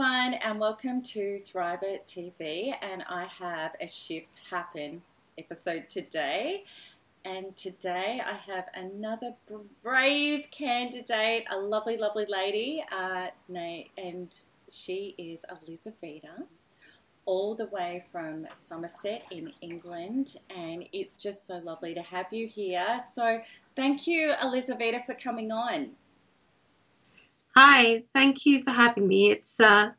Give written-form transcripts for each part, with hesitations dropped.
everyone, and welcome to Thriver TV. And I have a Shifts Happen episode today. And today I have another brave candidate, a lovely, lovely lady, and she is Elizavetta, all the way from Somerset in England. And it's just so lovely to have you here. So thank you, Elizavetta, for coming on. Hi, thank you for having me. It's a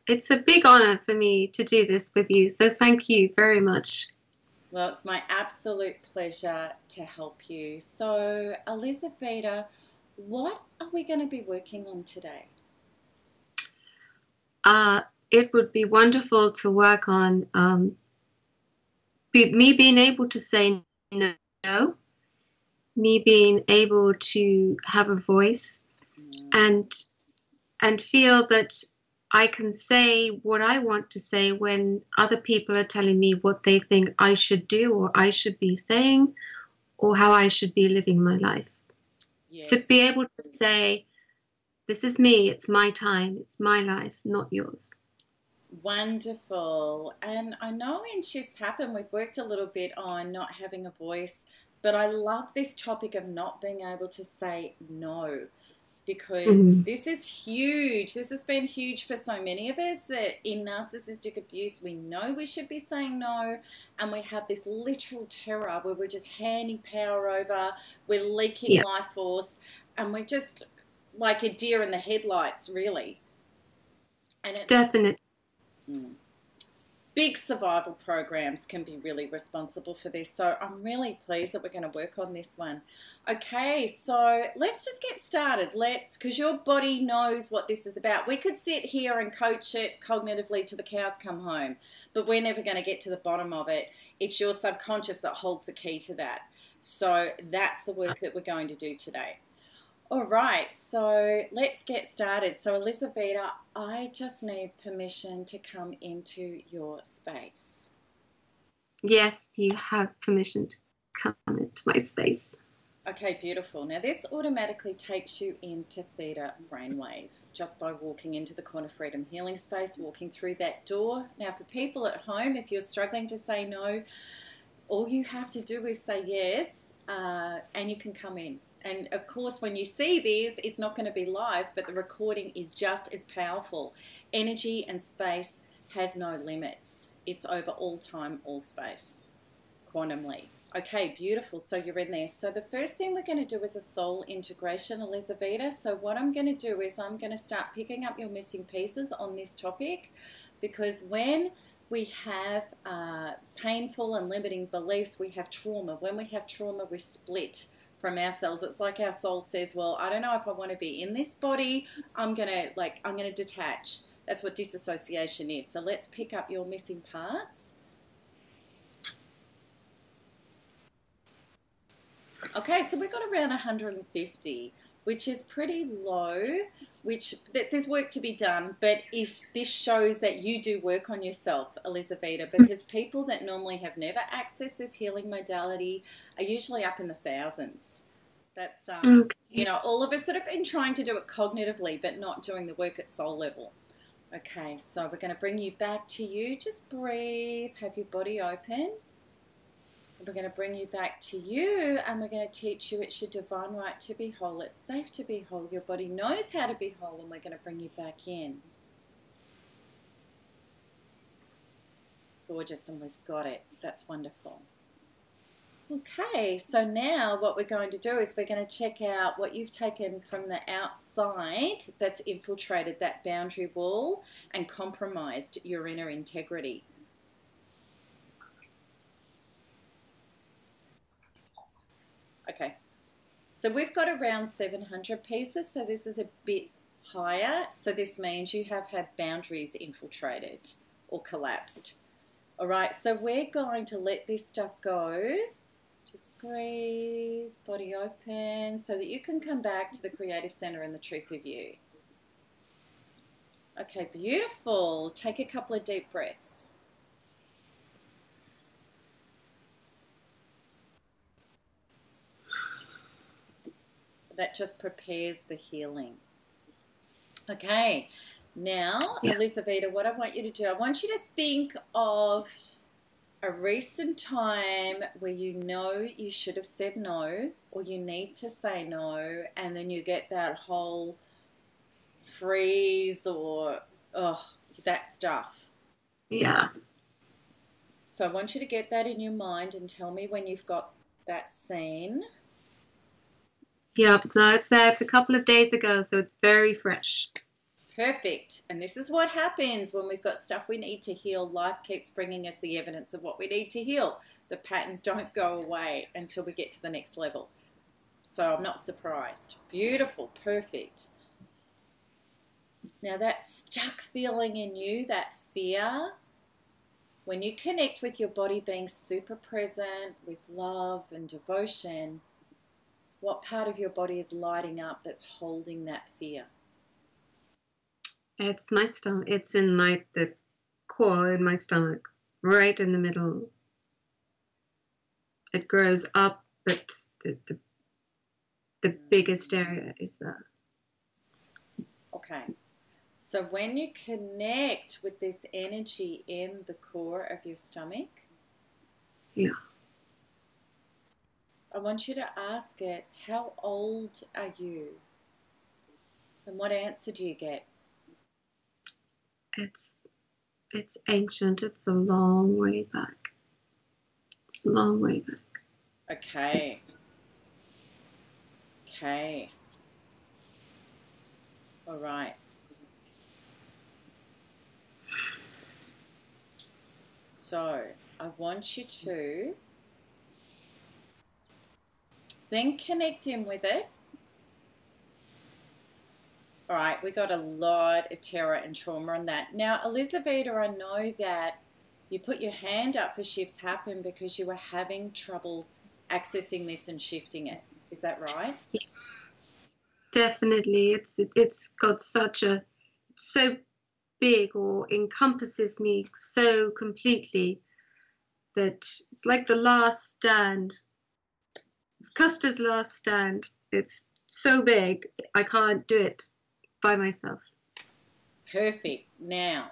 big honor for me to do this with you, so thank you very much. Well, it's my absolute pleasure to help you. So, Elizavetta, what are we going to be working on today? It would be wonderful to work on me being able to say no, me being able to have a voice, and feel that I can say what I want to say when other people are telling me what they think I should do or I should be saying or how I should be living my life. Yes. To be able to say, this is me, it's my time, it's my life, not yours. Wonderful. And I know in Shifts Happen, we've worked a little bit on not having a voice, but I love this topic of not being able to say no. Because this is huge. This has been huge for so many of us that in narcissistic abuse, we know we should be saying no, and we have this literal terror where we're just handing power over, we're leaking life force, and we're just like a deer in the headlights, really. And it's definitely. Big survival programs can be really responsible for this. So I'm really pleased that we're going to work on this one. Okay, so let's just get started. Because your body knows what this is about. We could sit here and coach it cognitively till the cows come home, but we're never going to get to the bottom of it. It's your subconscious that holds the key to that. So that's the work that we're going to do today. All right, so let's get started. So Elizavetta, I just need permission to come into your space. Yes, you have permission to come into my space. Okay, beautiful. Now this automatically takes you into theta brainwave just by walking into the Quanta Freedom Healing space, walking through that door. Now for people at home, if you're struggling to say no, all you have to do is say yes, and you can come in. And of course, when you see these, it's not going to be live, but the recording is just as powerful. Energy and space has no limits. It's over all time, all space, quantumly. Okay, beautiful. So you're in there. So the first thing we're going to do is a soul integration, Elizavetta. So what I'm going to do is I'm going to start picking up your missing pieces on this topic, because when we have painful and limiting beliefs, we have trauma. When we have trauma, we split from ourselves. It's like our soul says, well, I don't know if I want to be in this body. I'm going to detach. That's what disassociation is. So let's pick up your missing parts. Okay, so we've got around 150, which is pretty low, there's work to be done, but this shows that you do work on yourself, Elizavetta, because people that normally have never accessed this healing modality are usually up in the thousands. That's, you know, all of us that have been trying to do it cognitively, but not doing the work at soul level. Okay, so we're going to bring you back to you. Just breathe, have your body open. We're going to bring you back to you, and we're going to teach you it's your divine right to be whole. It's safe to be whole. Your body knows how to be whole, and we're going to bring you back in. Gorgeous, and we've got it. That's wonderful. Okay, so now what we're going to do is we're going to check out what you've taken from the outside that's infiltrated that boundary wall and compromised your inner integrity. Okay, so we've got around 700 pieces, so this is a bit higher. So this means you have had boundaries infiltrated or collapsed. All right, so we're going to let this stuff go. Just breathe, body open, so that you can come back to the creative center and the truth of you. Okay, beautiful. Take a couple of deep breaths. That just prepares the healing. Okay, Now, Yeah. Elizavetta, what I want you to do, I want you to think of a recent time where you know you should have said no, or you need to say no, and then you get that whole freeze or that stuff. Yeah. So I want you to get that in your mind and tell me when you've got that scene. Yeah. No, it's there. It's a couple of days ago, so it's very fresh. Perfect. And this is what happens when we've got stuff we need to heal. Life keeps bringing us the evidence of what we need to heal. The patterns don't go away until we get to the next level. So I'm not surprised. Beautiful. Perfect. Now that stuck feeling in you, that fear, when you connect with your body being super present with love and devotion, what part of your body is lighting up that's holding that fear? It's my stomach. It's in the core in my stomach, right in the middle. It grows up, but the biggest area is that. Okay. So when you connect with this energy in the core of your stomach, Yeah. I want you to ask it, how old are you? And what answer do you get? It's ancient. It's a long way back. It's a long way back. Okay. Okay. All right. So I want you to then connect in with it. All right, we got a lot of terror and trauma on that. Now, Elizavetta, I know that you put your hand up for shifts happen because you were having trouble accessing this and shifting it. Is that right? Yeah, definitely. It's got such a, it's so big, or encompasses me so completely, that it's like the last stand. Custer's last stand. It's so big, I can't do it by myself. Perfect. Now,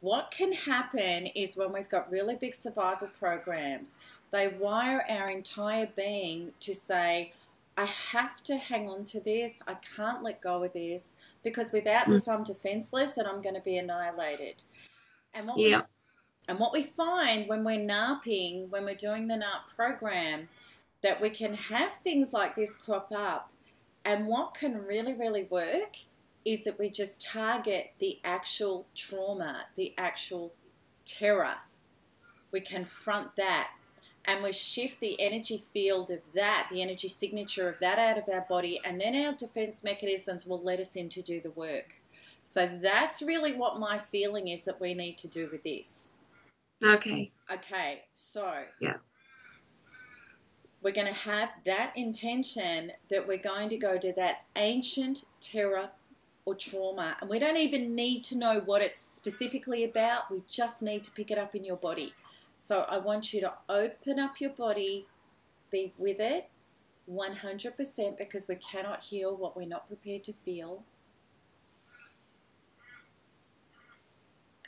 what can happen is when we've got really big survival programs, they wire our entire being to say, I have to hang on to this. I can't let go of this because without this, I'm defenseless and I'm going to be annihilated. And what we find when we're NARPing, when we're doing the NARP program, that we can have things like this crop up. And what can really, really work is that we just target the actual trauma, the actual terror. We confront that and we shift the energy field of that, the energy signature of that out of our body, and then our defense mechanisms will let us in to do the work. So that's really what my feeling is that we need to do with this. Okay. Okay, so yeah, we're going to have that intention that we're going to go to that ancient terror or trauma, and we don't even need to know what it's specifically about. We just need to pick it up in your body. So I want you to open up your body, be with it 100%, because we cannot heal what we're not prepared to feel.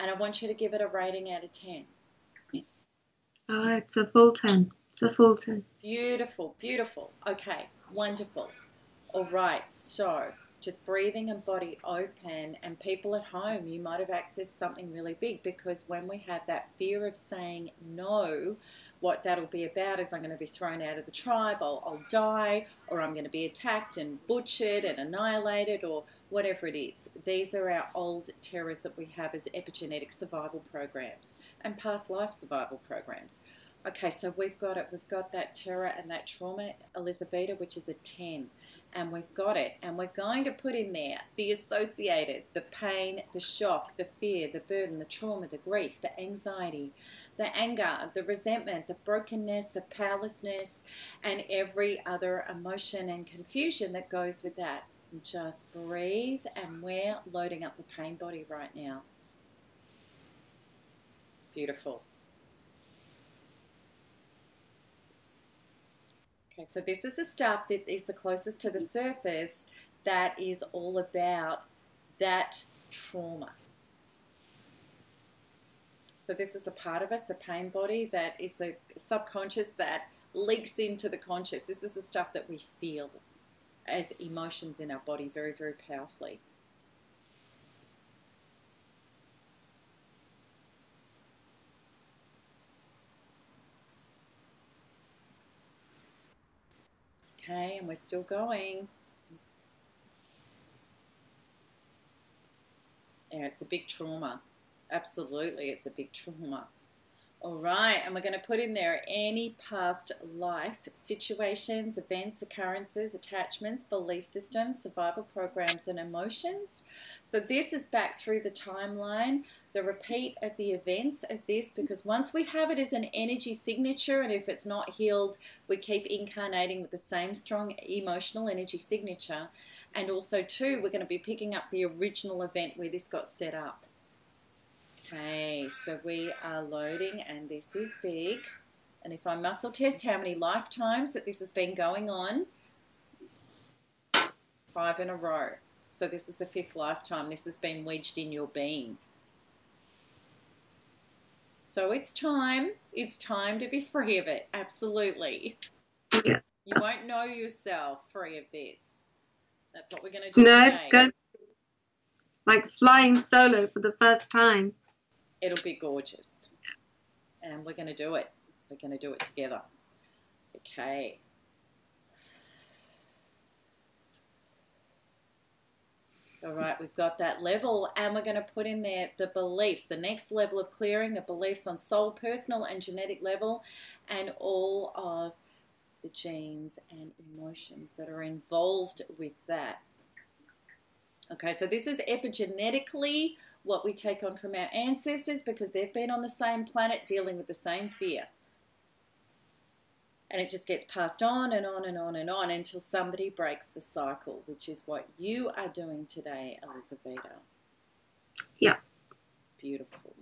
And I want you to give it a rating out of 10. Oh, it's a full 10. It's a full 10. Beautiful, beautiful. Okay, wonderful. All right, so just breathing and body open, and people at home, you might have accessed something really big, because when we have that fear of saying no, what that'll be about is I'm going to be thrown out of the tribe, I'll die, or I'm going to be attacked and butchered and annihilated, or whatever it is. These are our old terrors that we have as epigenetic survival programs and past life survival programs. Okay, so we've got it. We've got that terror and that trauma, Elizavetta, which is a 10. And we've got it. And we're going to put in there the associated, the pain, the shock, the fear, the burden, the trauma, the grief, the anxiety, the anger, the resentment, the brokenness, the powerlessness, and every other emotion and confusion that goes with that. And just breathe, and we're loading up the pain body right now. Beautiful. Okay, so this is the stuff that is the closest to the surface, that is all about that trauma. So this is the part of us, the pain body, that is the subconscious that leaks into the conscious. This is the stuff that we feel as emotions in our body very, very powerfully. Okay, and we're still going. Yeah, it's a big trauma. Absolutely, it's a big trauma. All right, and we're going to put in there any past life situations, events, occurrences, attachments, belief systems, survival programs, and emotions. So this is back through the timeline, the repeat of the events of this, because once we have it as an energy signature, and if it's not healed, we keep incarnating with the same strong emotional energy signature. And also, too, we're going to be picking up the original event where this got set up. Okay, so we are loading, and this is big. And if I muscle test how many lifetimes that this has been going on, 5 in a row. So this is the 5th lifetime this has been wedged in your being. So it's time to be free of it, absolutely. Yeah. You won't know yourself free of this. That's what we're going to do No, today. it's going to be like flying solo for the first time. It'll be gorgeous. And we're going to do it. We're going to do it together. Okay. All right, we've got that level, and we're going to put in there the beliefs, the next level of clearing, the beliefs on soul, personal, and genetic level, and all of the genes and emotions that are involved with that. Okay, so this is epigenetically what we take on from our ancestors, because they've been on the same planet dealing with the same fear. And it just gets passed on and on and on and on until somebody breaks the cycle, which is what you are doing today, Elizavetta. Yeah. Beautiful.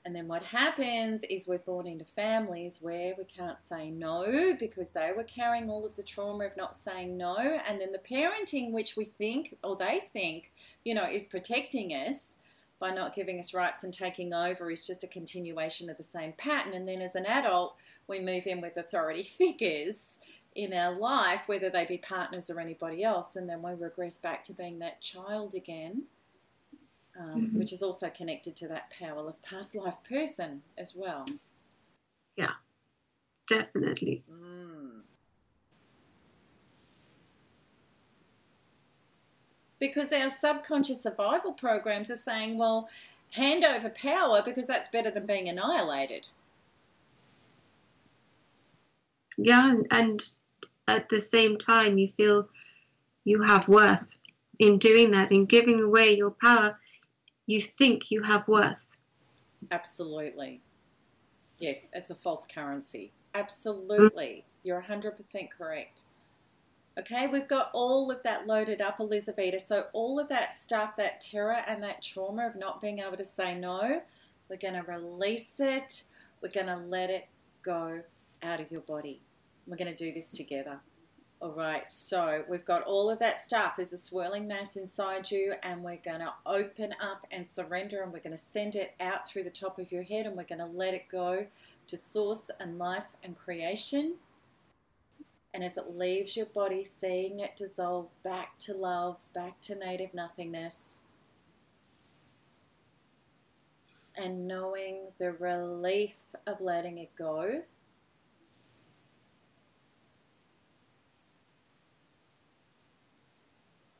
And then what happens is we're born into families where we can't say no because they were carrying all of the trauma of not saying no. And then the parenting, which we think, or they think, you know, is protecting us by not giving us rights and taking over, is just a continuation of the same pattern. And then as an adult, we move in with authority figures in our life, whether they be partners or anybody else. And then we regress back to being that child again. Which is also connected to that powerless past life person as well. Yeah, definitely. Because our subconscious survival programs are saying, well, hand over power because that's better than being annihilated. Yeah, and at the same time, you feel you have worth in doing that, in giving away your power. You think you have worth. Absolutely. Yes, it's a false currency. Absolutely. You're 100% correct. Okay, we've got all of that loaded up, Elizavetta. So all of that stuff, that terror and that trauma of not being able to say no, we're going to release it. We're going to let it go out of your body. We're going to do this together. All right, so we've got all of that stuff as a swirling mass inside you, and we're going to open up and surrender, and we're going to send it out through the top of your head, and we're going to let it go to source and life and creation. And as it leaves your body, seeing it dissolve back to love, back to native nothingness, and knowing the relief of letting it go.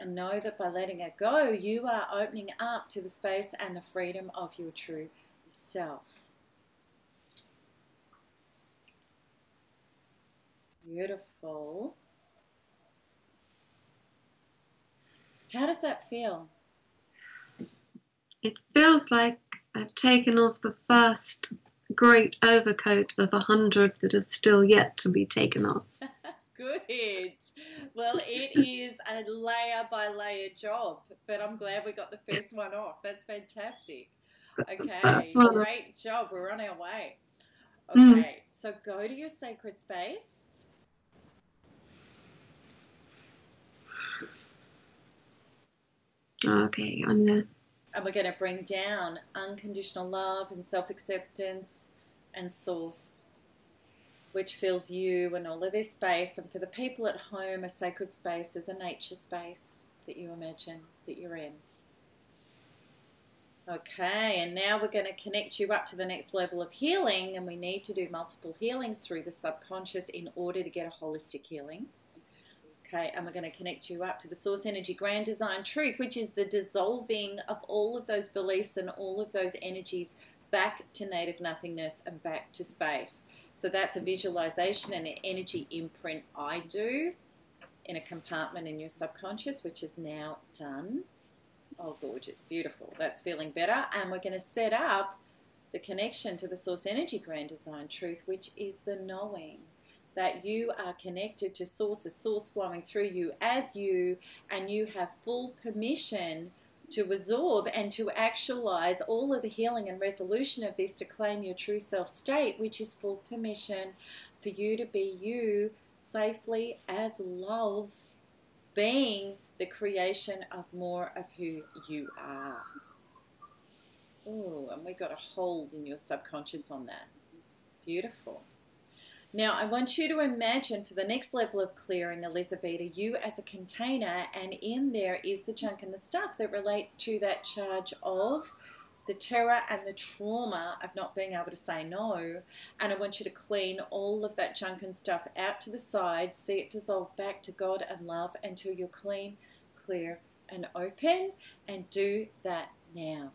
And know that by letting it go, you are opening up to the space and the freedom of your true self. Beautiful. How does that feel? It feels like I've taken off the first great overcoat of 100 that are still yet to be taken off. Good. Well, it is a layer by layer job, but I'm glad we got the first one off. That's fantastic. Okay, great job. We're on our way. Okay, so go to your sacred space. Okay, I'm there. And we're going to bring down unconditional love and self-acceptance and source, which fills you and all of this space. And for the people at home, a sacred space is a nature space that you imagine that you're in. Okay, and now we're going to connect you up to the next level of healing, and we need to do multiple healings through the subconscious in order to get a holistic healing. Okay, and we're going to connect you up to the source energy grand design truth, which is the dissolving of all of those beliefs and all of those energies back to native nothingness and back to space. So that's a visualization and an energy imprint I do in a compartment in your subconscious, which is now done. Oh, gorgeous, beautiful. That's feeling better. And we're going to set up the connection to the source energy grand design truth, which is the knowing that you are connected to source, a source flowing through you as you, and you have full permission to absorb and to actualize all of the healing and resolution of this, to claim your true self state, which is full permission for you to be you safely as love, being the creation of more of who you are. Oh, and we got a hold in your subconscious on that. Beautiful. Now, I want you to imagine for the next level of clearing, Elizavetta, you as a container, and in there is the junk and the stuff that relates to that charge of the terror and the trauma of not being able to say no. And I want you to clean all of that junk and stuff out to the side, see it dissolve back to God and love until you're clean, clear, and open. And do that now.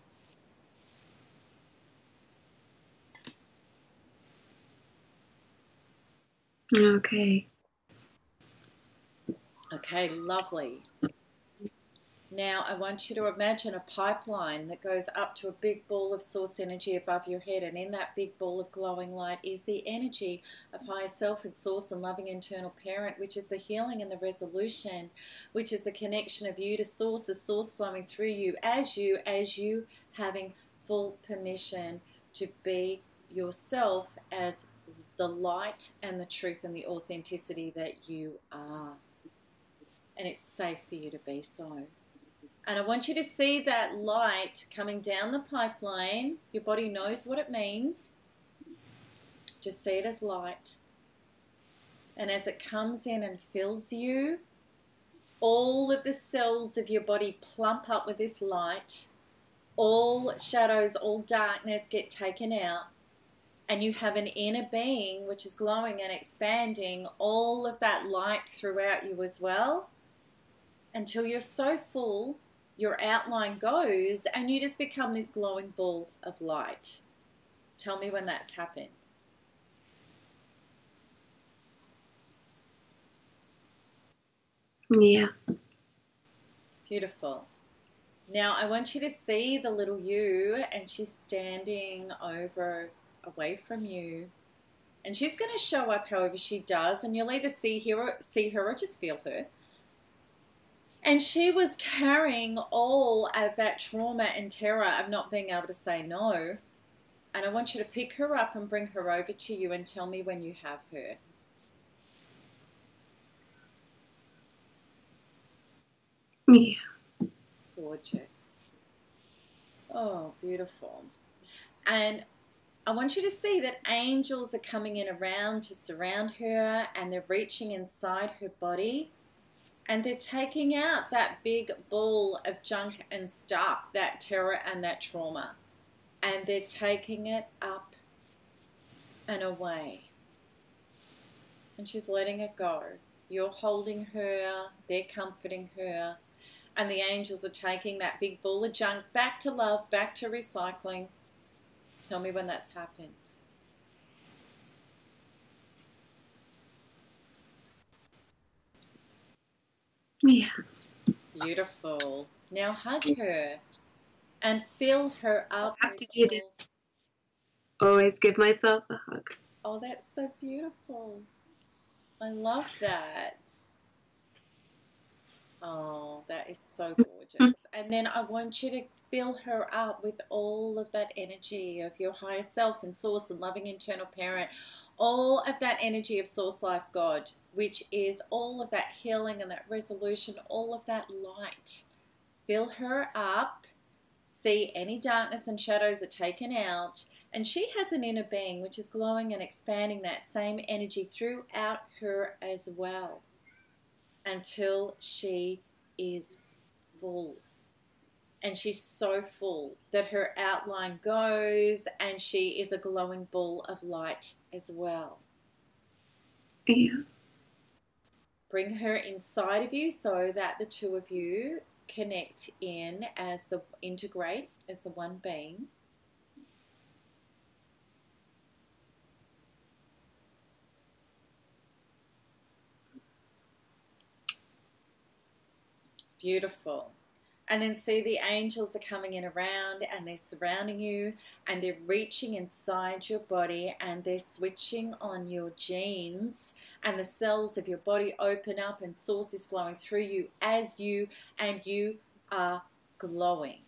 Okay. Okay, lovely. Now I want you to imagine a pipeline that goes up to a big ball of source energy above your head, and in that big ball of glowing light is the energy of higher self and source and loving internal parent, which is the healing and the resolution, which is the connection of you to source, the source flowing through you as you having full permission to be yourself as the light and the truth and the authenticity that you are. And it's safe for you to be so. And I want you to see that light coming down the pipeline. Your body knows what it means. Just see it as light. And as it comes in and fills you, all of the cells of your body plump up with this light. All shadows, all darkness get taken out. And you have an inner being which is glowing and expanding all of that light throughout you as well, until you're so full, your outline goes and you just become this glowing ball of light. Tell me when that's happened. Yeah. Beautiful. Now I want you to see the little you, and she's standing away from you, and she's going to show up however she does, and you'll either see her or just feel her. And she was carrying all of that trauma and terror of not being able to say no. And I want you to pick her up and bring her over to you and tell me when you have her. Yeah. Gorgeous. Oh, beautiful. And I want you to see that angels are coming in around to surround her, and they're reaching inside her body. And they're taking out that big ball of junk and stuff, that terror and that trauma. And they're taking it up and away. And she's letting it go. You're holding her, they're comforting her. And the angels are taking that big ball of junk back to love, back to recycling. Tell me when that's happened. Yeah. Beautiful. Now hug her and fill her up. I have to do this. Always give myself a hug. Oh, that's so beautiful. I love that. Oh, that is so gorgeous. And then I want you to fill her up with all of that energy of your higher self and source and loving internal parent. All of that energy of source life God, which is all of that healing and that resolution, all of that light fill her up, see any darkness and shadows are taken out, and she has an inner being which is glowing and expanding that same energy throughout her as well until she is full. And she's so full that her outline goes and she is a glowing ball of light as well. Yeah. Bring her inside of you so that the two of you connect in as the integrate as the one being. Beautiful. And then see the angels are coming in around and they're surrounding you and they're reaching inside your body and they're switching on your genes and the cells of your body open up and source is flowing through you as you, and you are glowing.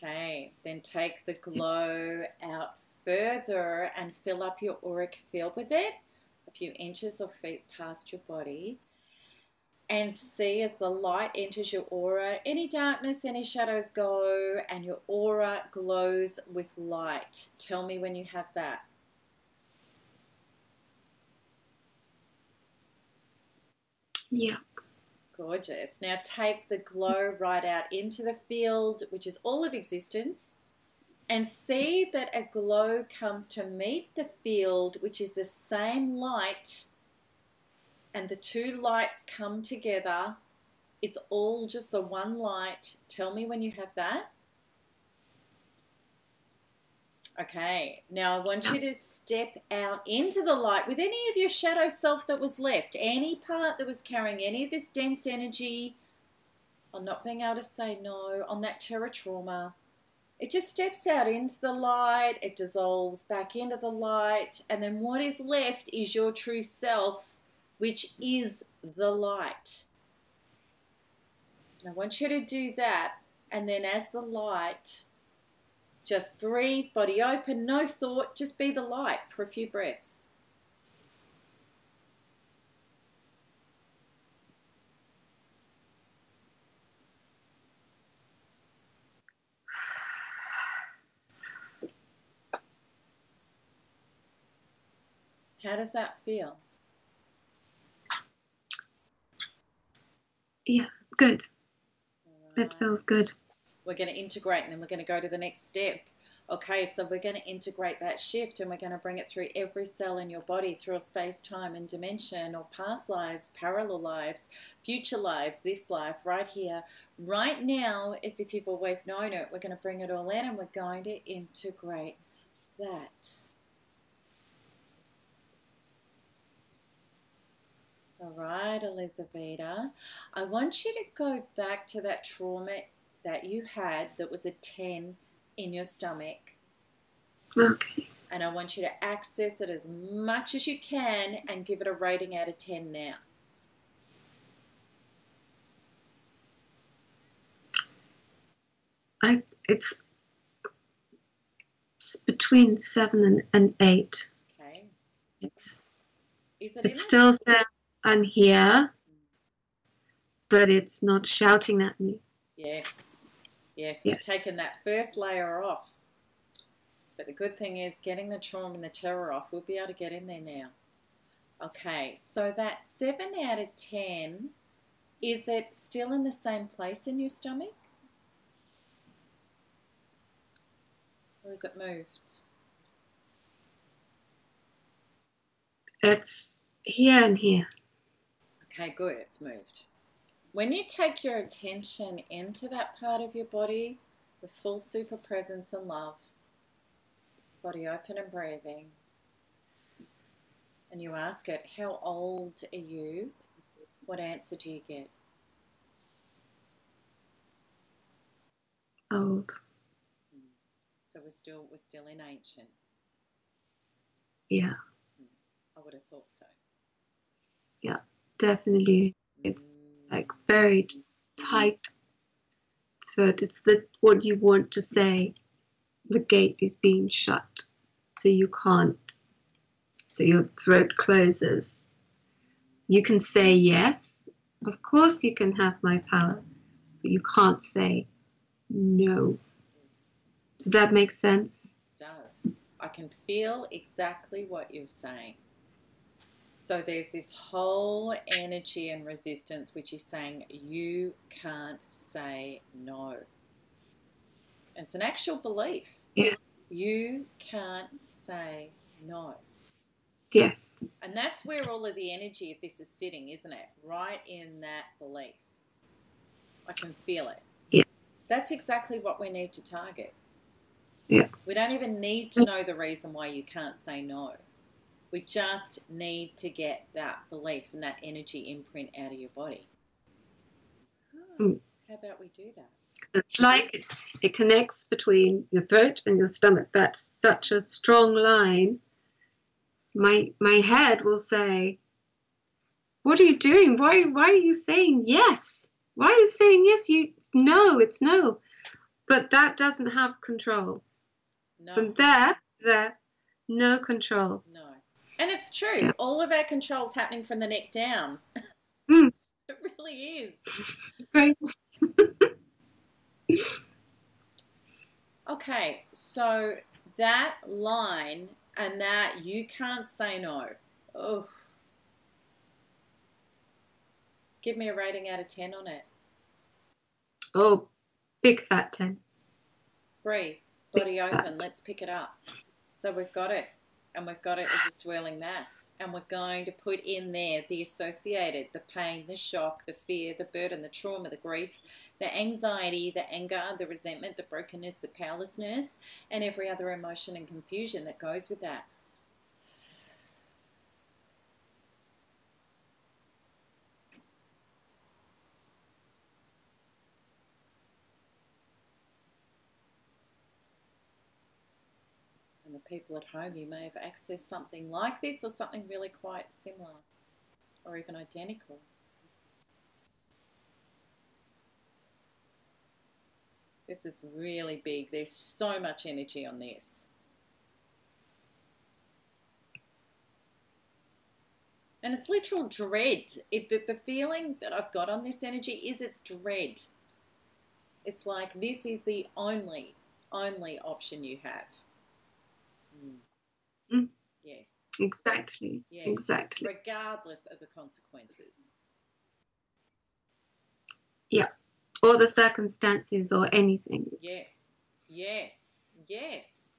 Okay, then take the glow out further and fill up your auric field with it, a few inches or feet past your body. And see as the light enters your aura, any darkness, any shadows go, and your aura glows with light. Tell me when you have that. Yeah. Gorgeous. Now take the glow right out into the field, which is all of existence, and see that a glow comes to meet the field, which is the same light, and the two lights come together. It's all just the one light. Tell me when you have that. Okay, now I want you to step out into the light with any of your shadow self that was left, any part that was carrying any of this dense energy, on not being able to say no, on that terror trauma. It just steps out into the light, it dissolves back into the light, and then what is left is your true self, which is the light. And I want you to do that, and then as the light, just breathe, body open, no thought, just be the light for a few breaths. How does that feel? Yeah, good. Right. It feels good. We're going to integrate and then we're going to go to the next step. Okay, so we're going to integrate that shift and we're going to bring it through every cell in your body, through a space, time and dimension, or past lives, parallel lives, future lives, this life, right here, right now, as if you've always known it. We're going to bring it all in and we're going to integrate that. All right, Elizavetta, I want you to go back to that trauma that you had that was a 10 in your stomach. Okay. And I want you to access it as much as you can and give it a rating out of 10 now. It's between 7 and 8. Okay. It still says I'm here, but it's not shouting at me. Yes. Yes, we've taken that first layer off. But the good thing is getting the trauma and the terror off, we'll be able to get in there now. Okay, so that 7 out of 10, is it still in the same place in your stomach? Or has it moved? It's here and here. Okay, good, it's moved. When you take your attention into that part of your body with full super presence and love, body open and breathing, and you ask it, how old are you? What answer do you get? Old. So we're still in ancient. Yeah. I would have thought so. Yeah, definitely. It's like very tight throat. It's what you want to say. The gate is being shut, so you can't. So your throat closes. You can say yes. Of course you can have my power, but you can't say no. Does that make sense? It does. I can feel exactly what you're saying. So there's this whole energy and resistance which is saying you can't say no. It's an actual belief. Yeah. You can't say no. Yes. And that's where all of the energy of this is sitting, isn't it? Right in that belief. I can feel it. Yeah. That's exactly what we need to target. Yeah. We don't even need to know the reason why you can't say no. We just need to get that belief and that energy imprint out of your body. How about we do that? It's like it connects between your throat and your stomach. That's such a strong line. My head will say, what are you doing? Why are you saying yes? Why are you saying yes? It's no. But that doesn't have control. No. From there to there, no control. No. And it's true. Yeah. All of our control's happening from the neck down. Mm. It really is. Crazy. Okay, so that line and that you can't say no. Oh. Give me a rating out of 10 on it. Oh, big fat 10. Breathe. Body open. Let's pick it up. So we've got it. And we've got it as a swirling mass. And we're going to put in there the associated, the pain, the shock, the fear, the burden, the trauma, the grief, the anxiety, the anger, the resentment, the brokenness, the powerlessness, and every other emotion and confusion that goes with that. And the people at home, you may have accessed something like this or something really quite similar or even identical. This is really big. There's so much energy on this. And it's literal dread. The feeling that I've got on this energy is it's dread. It's like this is the only option you have. Mm. Yes. Exactly. Yes. Exactly. Regardless of the consequences. Yeah. Or the circumstances or anything. Yes. Yes. Yes.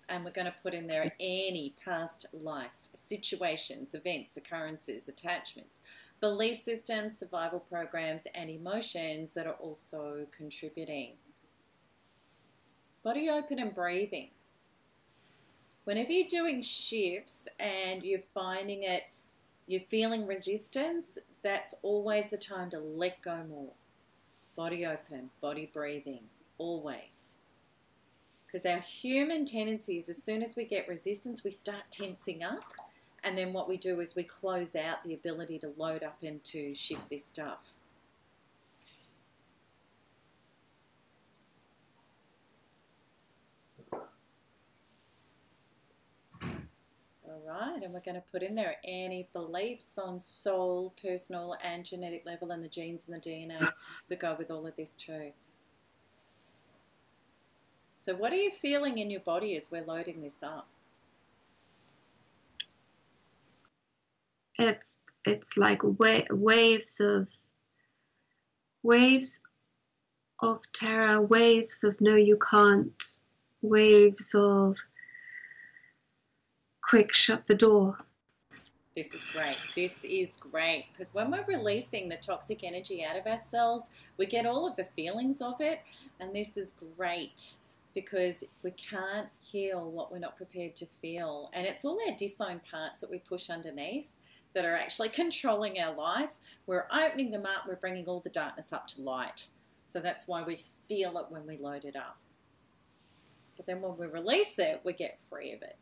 And we're going to put in there any past life, situations, events, occurrences, attachments, belief systems, survival programs, and emotions that are also contributing. Body open and breathing. Whenever you're doing shifts and you're finding it, you're feeling resistance, that's always the time to let go more. Body open, body breathing, always. Because our human tendency is as soon as we get resistance, we start tensing up. And then what we do is we close out the ability to load up and to shift this stuff. All right, and we're going to put in there any beliefs on soul, personal and genetic level and the genes and the DNA that go with all of this too. So what are you feeling in your body as we're loading this up? It's like waves of terror, waves of no you can't, waves of quick shut the door. This is great. This is great because when we're releasing the toxic energy out of ourselves, we get all of the feelings of it, and this is great because we can't heal what we're not prepared to feel. And it's all our disowned parts that we push underneath that are actually controlling our life. We're opening them up. We're bringing all the darkness up to light. So that's why we feel it when we load it up. But then when we release it, we get free of it.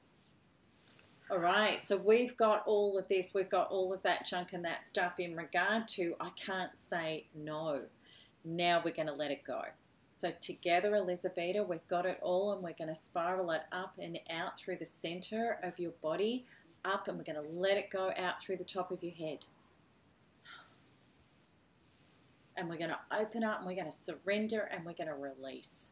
All right, so we've got all of this, we've got all of that junk and that stuff in regard to I can't say no. Now we're going to let it go. So together, Elizavetta, we've got it all, and we're going to spiral it up and out through the center of your body, up, and we're going to let it go out through the top of your head. And we're going to open up, and we're going to surrender, and we're going to release.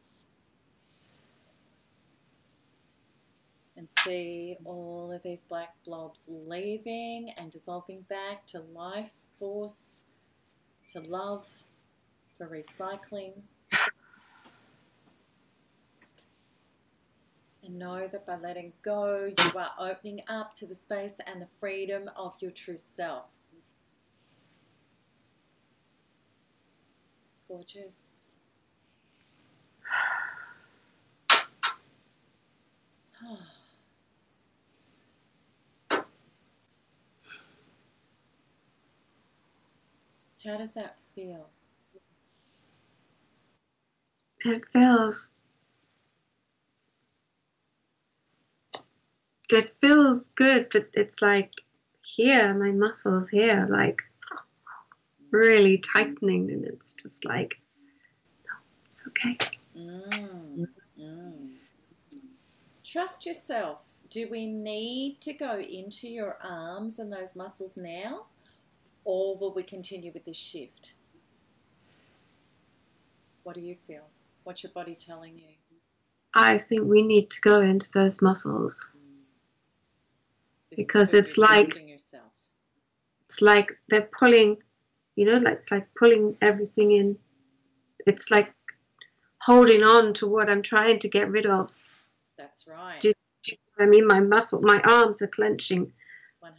And see all of these black blobs leaving and dissolving back to life force, to love, for recycling. And know that by letting go, you are opening up to the space and the freedom of your true self. Gorgeous. How does that feel? It feels good, but it's like here, my muscles here, like really tightening, and it's just like, no, it's okay. Trust yourself. Do we need to go into your arms and those muscles now, or will we continue with this shift? What do you feel? What's your body telling you? I think we need to go into those muscles. Because it's like they're pulling, you know, like it's like pulling everything in. It's like holding on to what I'm trying to get rid of. That's right. I mean, my arms are clenching. 100%.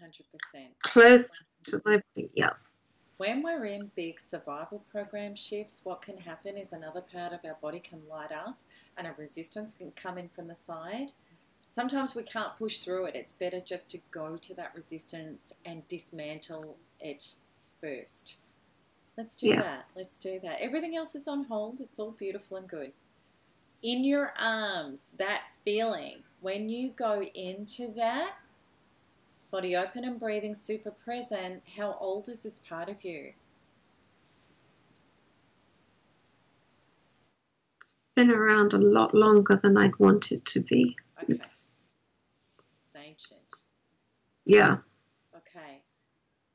Close to my body, yeah. When we're in big survival program shifts, what can happen is another part of our body can light up and a resistance can come in from the side. Sometimes we can't push through it. It's better just to go to that resistance and dismantle it first. Let's do that. Let's do that. Everything else is on hold. It's all beautiful and good. In your arms, that feeling, when you go into that, body open and breathing, super present, how old is this part of you? It's been around a lot longer than I'd want it to be. Okay. It's ancient. Yeah. Okay.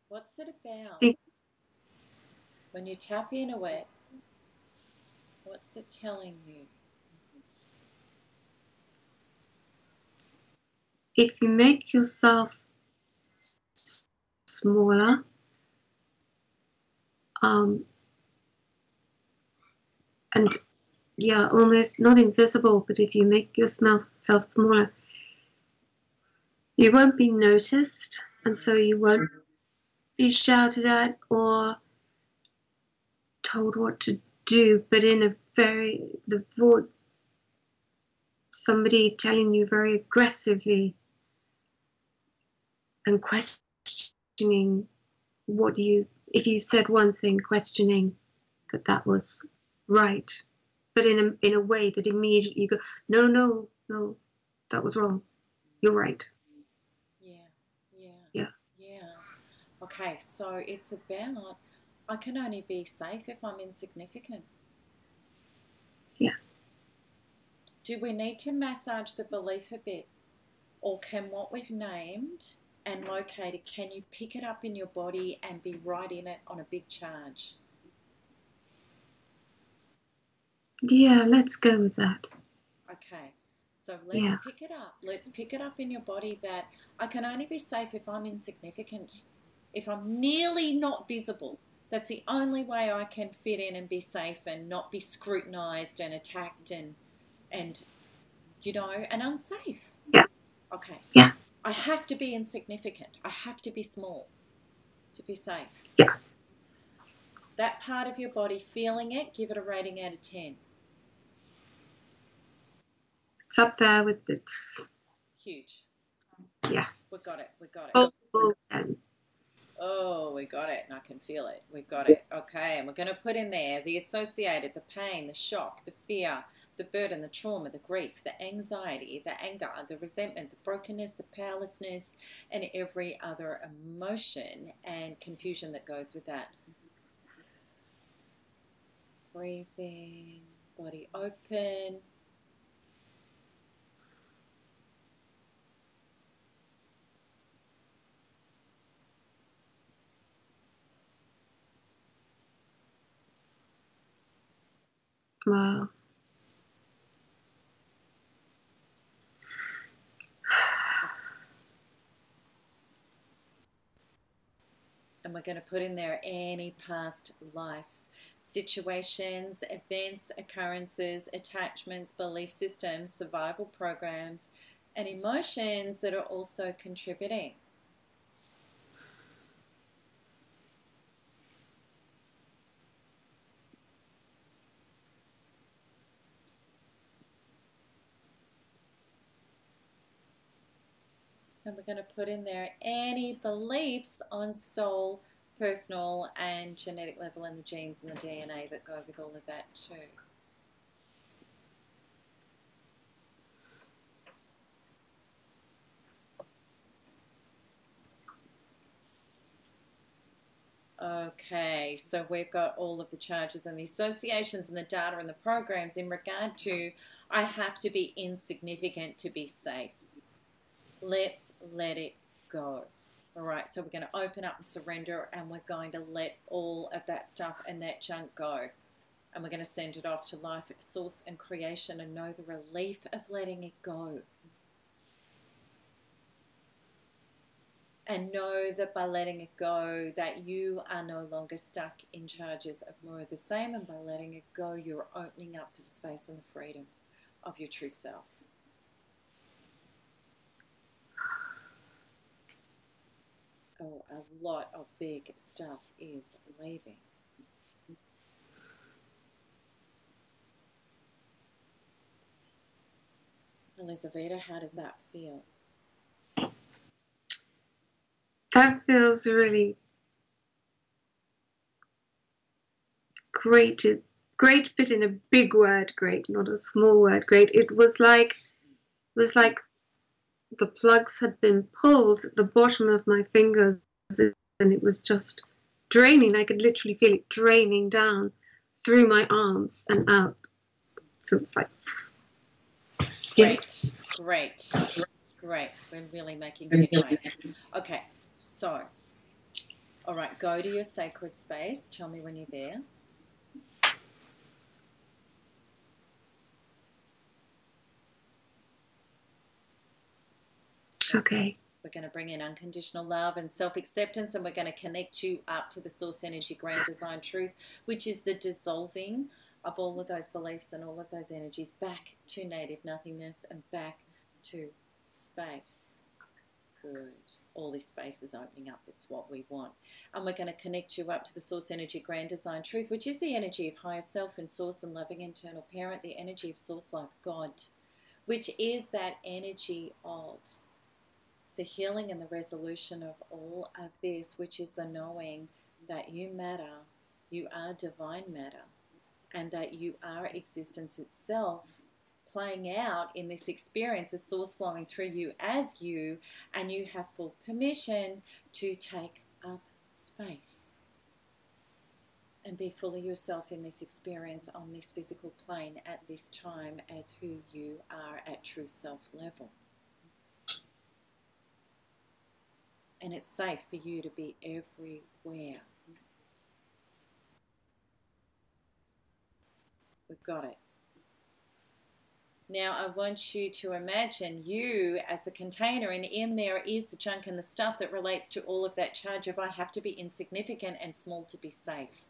What's it about? When you tap into it, what's it telling you? If you make yourself smaller, and yeah, almost not invisible, but if you make yourself smaller, you won't be noticed, and so you won't be shouted at or told what to do, but in a somebody telling you very aggressively and questioning if you said one thing, questioning that was right, but in a way that immediately you go, no, that was wrong. You're right. Yeah. Okay, so it's about, I can only be safe if I'm insignificant. Yeah. Do we need to massage the belief a bit? Or can what we've named and located, can you pick it up in your body and be right in it on a big charge? Yeah, let's go with that. Okay, so let's pick it up. Let's pick it up in your body that I can only be safe if I'm insignificant, if I'm nearly not visible. That's the only way I can fit in and be safe and not be scrutinized and attacked and you know, and unsafe. Yeah. Okay. Yeah. I have to be insignificant. I have to be small to be safe. Yeah. That part of your body, feeling it, give it a rating out of 10. It's up there with it's huge. Yeah. We got it. We got it. Full 10. Oh, we got it, and I can feel it. We got it. Okay, and we're going to put in there the associated, the pain, the shock, the fear, the burden, the trauma, the grief, the anxiety, the anger, the resentment, the brokenness, the powerlessness, and every other emotion and confusion that goes with that. Breathing, body open. Wow. And we're going to put in there any past life situations, events, occurrences, attachments, belief systems, survival programs, and emotions that are also contributing. And we're going to put in there any beliefs on soul, personal, and genetic level, and the genes and the DNA that go with all of that too. Okay, so we've got all of the charges and the associations and the data and the programs in regard to I have to be insignificant to be safe. Let's let it go. All right, so we're going to open up and surrender, and we're going to let all of that stuff and that junk go. And we're going to send it off to life, source, and creation, and know the relief of letting it go. And know that by letting it go, that you are no longer stuck in charges of more of the same. And by letting it go, you're opening up to the space and the freedom of your true self. Oh, a lot of big stuff is leaving. Elizavetta, how does that feel? That feels really great. Great, but in a big word, great, not a small word, great. It was like the plugs had been pulled at the bottom of my fingers, and it was just draining. I could literally feel it draining down through my arms and out. So it's like, great, great, great. We're really making headway. Okay, so, all right, go to your sacred space. Tell me when you're there. Okay. We're going to bring in unconditional love and self-acceptance, and we're going to connect you up to the source energy, grand design truth, which is the dissolving of all of those beliefs and all of those energies back to native nothingness and back to space. Good. All this space is opening up. That's what we want. And we're going to connect you up to the source energy, grand design truth, which is the energy of higher self and source and loving eternal parent, the energy of source life, God, which is that energy of the healing and the resolution of all of this, which is the knowing that you matter, you are divine matter, and that you are existence itself playing out in this experience, a source flowing through you as you, and you have full permission to take up space and be fully yourself in this experience on this physical plane at this time as who you are at true self level. And it's safe for you to be everywhere. We've got it. Now I want you to imagine you as the container, and in there is the junk and the stuff that relates to all of that charge of I have to be insignificant and small to be safe.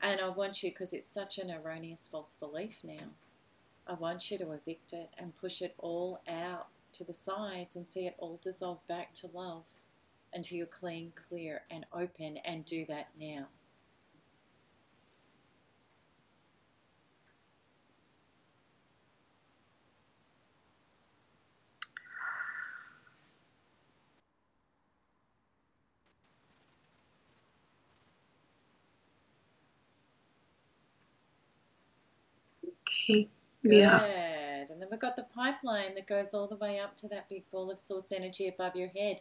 And I want you, because it's such an erroneous false belief now, I want you to evict it and push it all out to the sides and see it all dissolve back to love until you're clean, clear, and open, and do that now. Okay. Good. Yeah. And then we've got the pipeline that goes all the way up to that big ball of source energy above your head.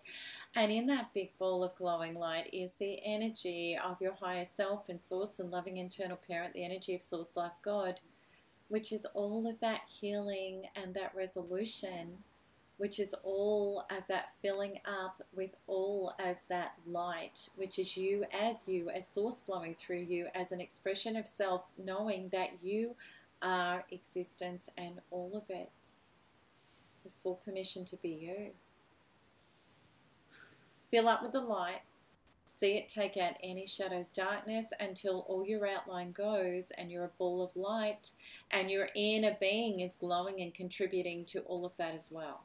And in that big ball of glowing light is the energy of your higher self and source and loving internal parent, the energy of source life God, which is all of that healing and that resolution, which is all of that filling up with all of that light, which is you, as source flowing through you, as an expression of self, knowing that you are existence and all of it with full permission to be you. Fill up with the light. See it take out any shadows, darkness, until all your outline goes and you're a ball of light and your inner being is glowing and contributing to all of that as well.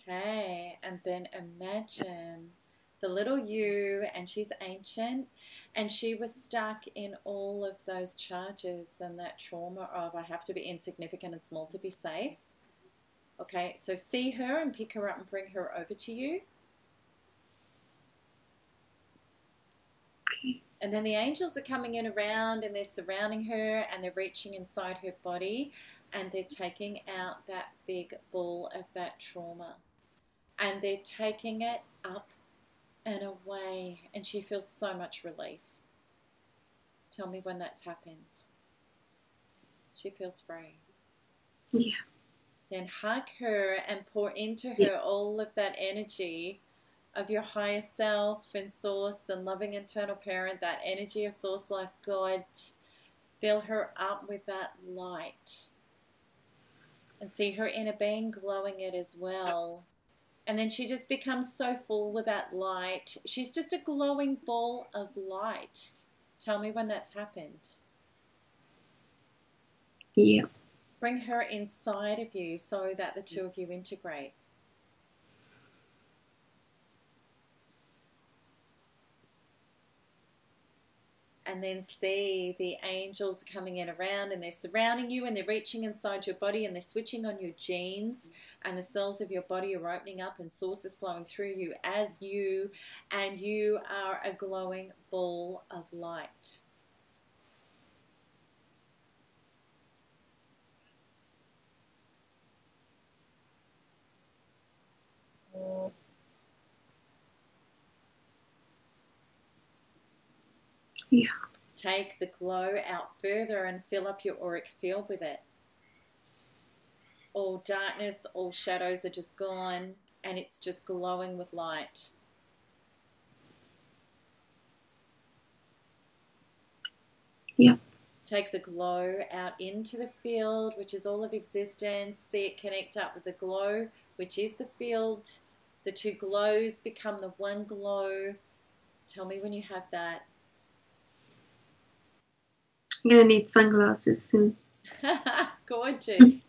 Okay, and then imagine the little you, and she's ancient, and she was stuck in all of those charges and that trauma of I have to be insignificant and small to be safe. Okay, so see her and pick her up and bring her over to you. Okay. And then the angels are coming in around and they're surrounding her and they're reaching inside her body and they're taking out that big ball of that trauma. And they're taking it up and away, and she feels so much relief. Tell me when that's happened. She feels free. Yeah. Then hug her and pour into her all of that energy of your higher self and source and loving internal parent, that energy of source life God. Fill her up with that light and see her inner being glowing it as well. And then she just becomes so full with that light. She's just a glowing ball of light. Tell me when that's happened. Yeah. Bring her inside of you so that the two of you integrate. And then see the angels coming in around and they're surrounding you and they're reaching inside your body and they're switching on your genes and the cells of your body are opening up and source is flowing through you as you, and you are a glowing ball of light. Yeah. Take the glow out further and fill up your auric field with it. All darkness, all shadows are just gone, and it's just glowing with light. Yeah. Take the glow out into the field, which is all of existence. See it connect up with the glow, which is the field. The two glows become the one glow. Tell me when you have that. I'm going to need sunglasses soon. Gorgeous.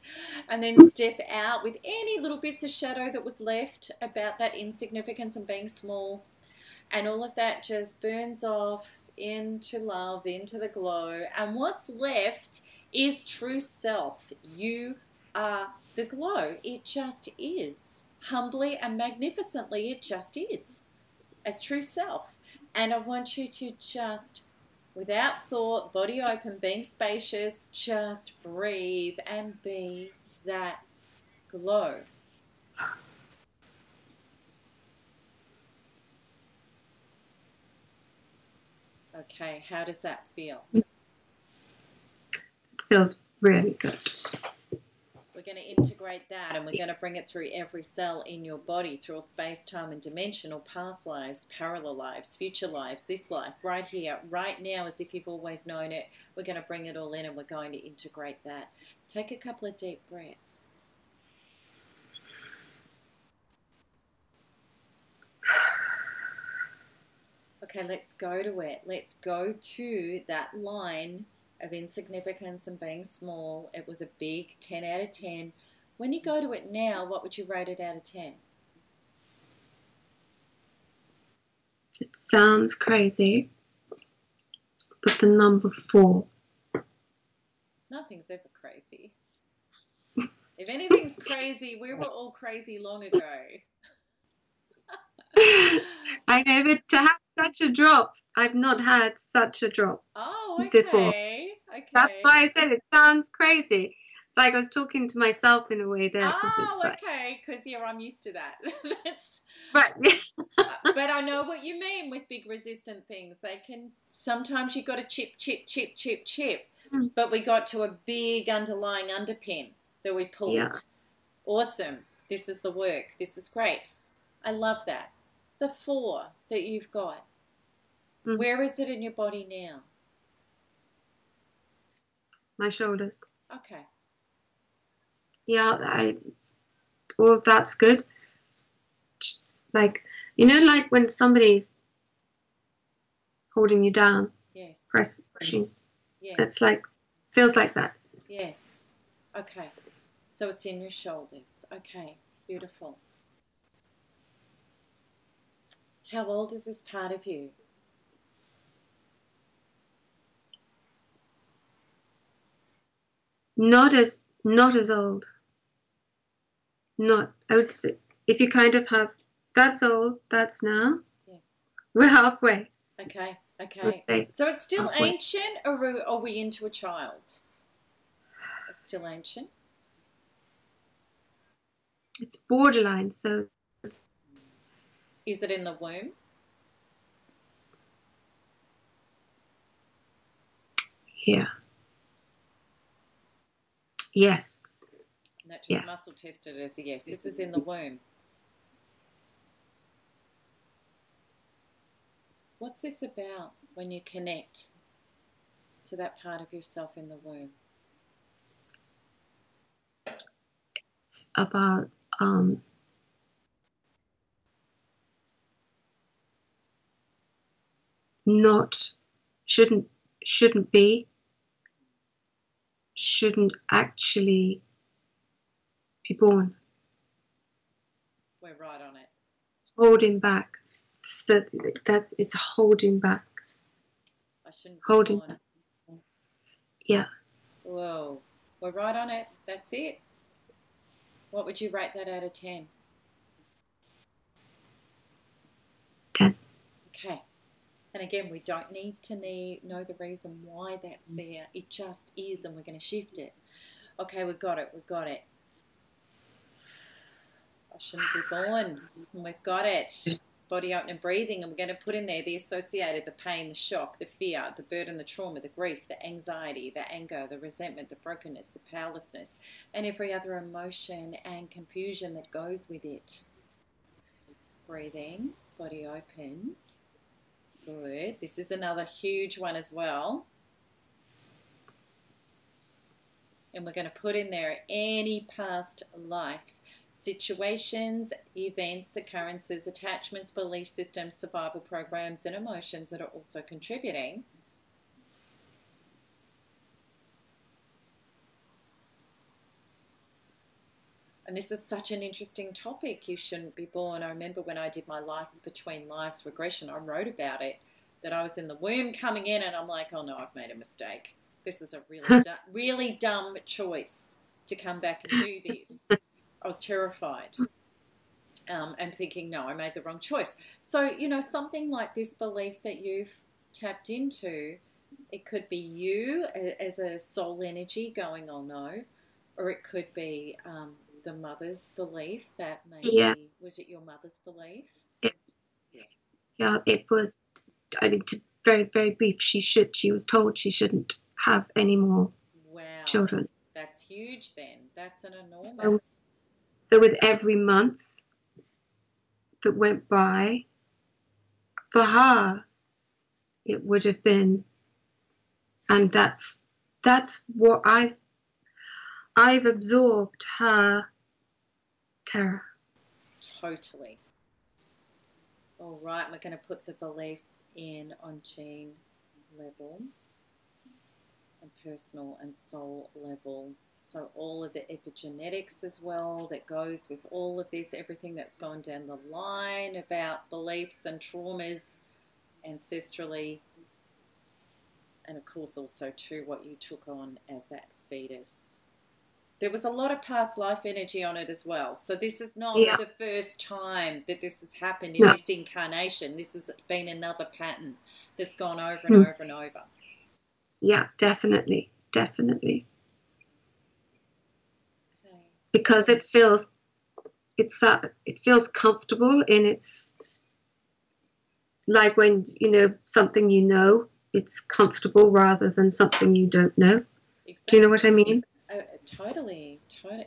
And then step out with any little bits of shadow that was left about that insignificance and being small. And all of that just burns off into love, into the glow. And what's left is true self. You are the glow. It just is. Humbly and magnificently, it just is. As true self. And I want you to just, without thought, body open, being spacious, just breathe and be that glow. Okay, how does that feel? It feels really good. We're going to integrate that and we're going to bring it through every cell in your body, through all space, time and dimensional, past lives, parallel lives, future lives, this life, right here, right now, as if you've always known it. We're going to bring it all in and we're going to integrate that. Take a couple of deep breaths. Okay, let's go to it. Let's go to that line of insignificance and being small. It was a big 10 out of 10. When you go to it now, what would you rate it out of 10? It sounds crazy, put the number 4. Nothing's ever crazy. If anything's crazy, we were all crazy long ago. I never to have such a drop. I've not had such a drop before. Okay. That's why I said it sounds crazy. It's like I was talking to myself in a way there. Okay, because I'm used to that. That's right. But I know what you mean with big resistant things. They can sometimes you got to chip. But we got to a big underlying underpin that we pulled. Yeah. Awesome. This is the work. This is great. I love that. The 4 that you've got. Where is it in your body now? My shoulders. Okay. Yeah, well, that's good. Like, like when somebody's holding you down. Yes. Pushing. Yes. It's like, feels like that. Yes. Okay. So it's in your shoulders. Okay. Beautiful. How old is this part of you? Not as old. I would say, if you kind of have, that's old, that's now. Yes. We're halfway. Okay. Let's say so it's still halfway. ancient, or are we into a child? It's still ancient. It's borderline, so Is it in the womb? Yeah. Yes. And that just muscle tested as a yes. This is in the womb. What's this about when you connect to that part of yourself in the womb? It's about shouldn't actually be born. We're right on it. Holding back. It's holding back. I shouldn't be holding born. Back. Yeah. Whoa. We're right on it. That's it. What would you rate that out of 10? 10. Okay. And again, we don't need to know the reason why that's there. It just is, and we're going to shift it. Okay, we've got it. I shouldn't be born. And we've got it. Body open and breathing, and we're going to put in there the associated, the pain, the shock, the fear, the burden, the trauma, the grief, the anxiety, the anger, the resentment, the brokenness, the powerlessness, and every other emotion and confusion that goes with it. Breathing, body open. Good. This is another huge one as well. And we're going to put in there any past life situations, events, occurrences, attachments, belief systems, survival programs, and emotions that are also contributing. And this is such an interesting topic. You shouldn't be born. I remember when I did my life between lives regression, I wrote about it, that I was in the womb coming in, and I'm like, oh no, I've made a mistake. This is a really dumb choice to come back and do this. I was terrified and thinking, no, I made the wrong choice. So, something like this belief that you've tapped into, it could be you as a soul energy going, oh no, or it could be the mother's belief that maybe, was it your mother's belief? It was, very, very brief. She was told she shouldn't have any more children. That's huge then. That's an enormous... So with every month that went by, for her, it would have been, and that's what I've absorbed, her terror. Totally. All right, we're going to put the beliefs in on gene level and personal and soul level. So all of the epigenetics as well that goes with all of this, everything that's gone down the line about beliefs and traumas ancestrally. And of course also too what you took on as that fetus. There was a lot of past life energy on it as well. So this is not the first time that this has happened in this incarnation. This has been another pattern that's gone over and over and over. Yeah, definitely. Definitely. Okay. Because it feels comfortable in its, like when something it's comfortable rather than something you don't know. Exactly. Do you know what I mean? Totally,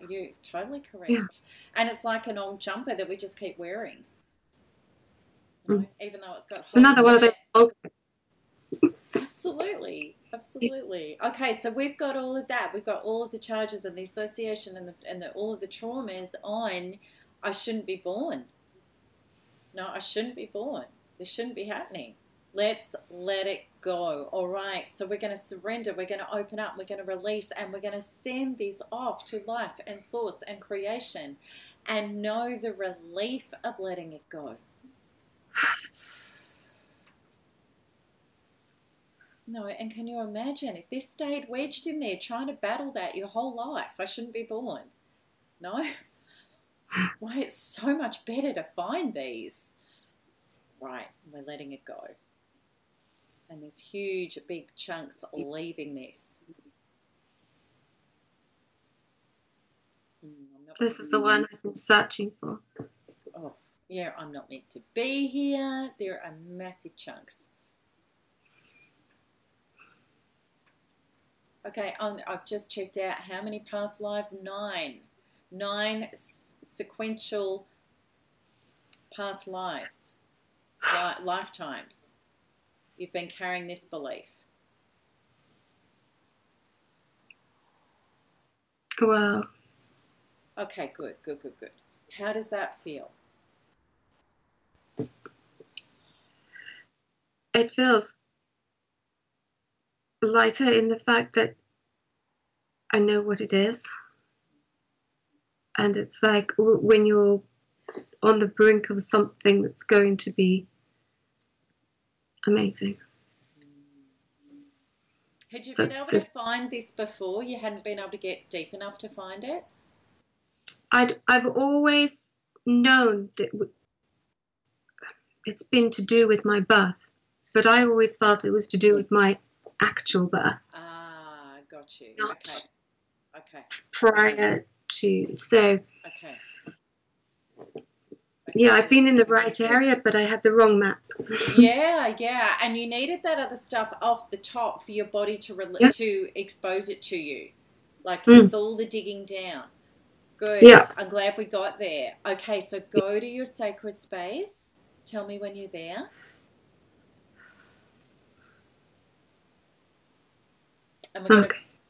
you're totally correct. Yeah. And it's like an old jumper that we just keep wearing, even though it's got holes another one of those focus. Absolutely. Okay, so we've got all of that. We've got all of the charges and the association and all of the traumas on I shouldn't be born. No, I shouldn't be born. This shouldn't be happening. Let's let it go. All right, so we're going to surrender. We're going to open up. We're going to release, and we're going to send this off to life and source and creation and know the relief of letting it go. No, and can you imagine if this stayed wedged in there trying to battle that your whole life? I shouldn't be born. No? That's why it's so much better to find these. Right, we're letting it go. And there's huge, big chunks leaving this. This is the one I've been searching for. Oh, yeah, I'm not meant to be here. There are massive chunks. Okay, I've just checked out how many past lives. 9. 9 sequential past lives, lifetimes. You've been carrying this belief. Wow. Okay, good. How does that feel? It feels lighter in the fact that I know what it is. And it's like when you're on the brink of something that's going to be amazing. Had you been able to find this before? You hadn't been able to get deep enough to find it? I've always known that it's been to do with my birth, but I always felt it was to do with my actual birth. Ah, got you. Not okay. Prior to, so. Okay. Yeah, I've been in the right area, but I had the wrong map. yeah, and you needed that other stuff off the top for your body to expose it to you. Like it's all the digging down. Good. Yeah. I'm glad we got there. Okay, so go to your sacred space. Tell me when you're there. And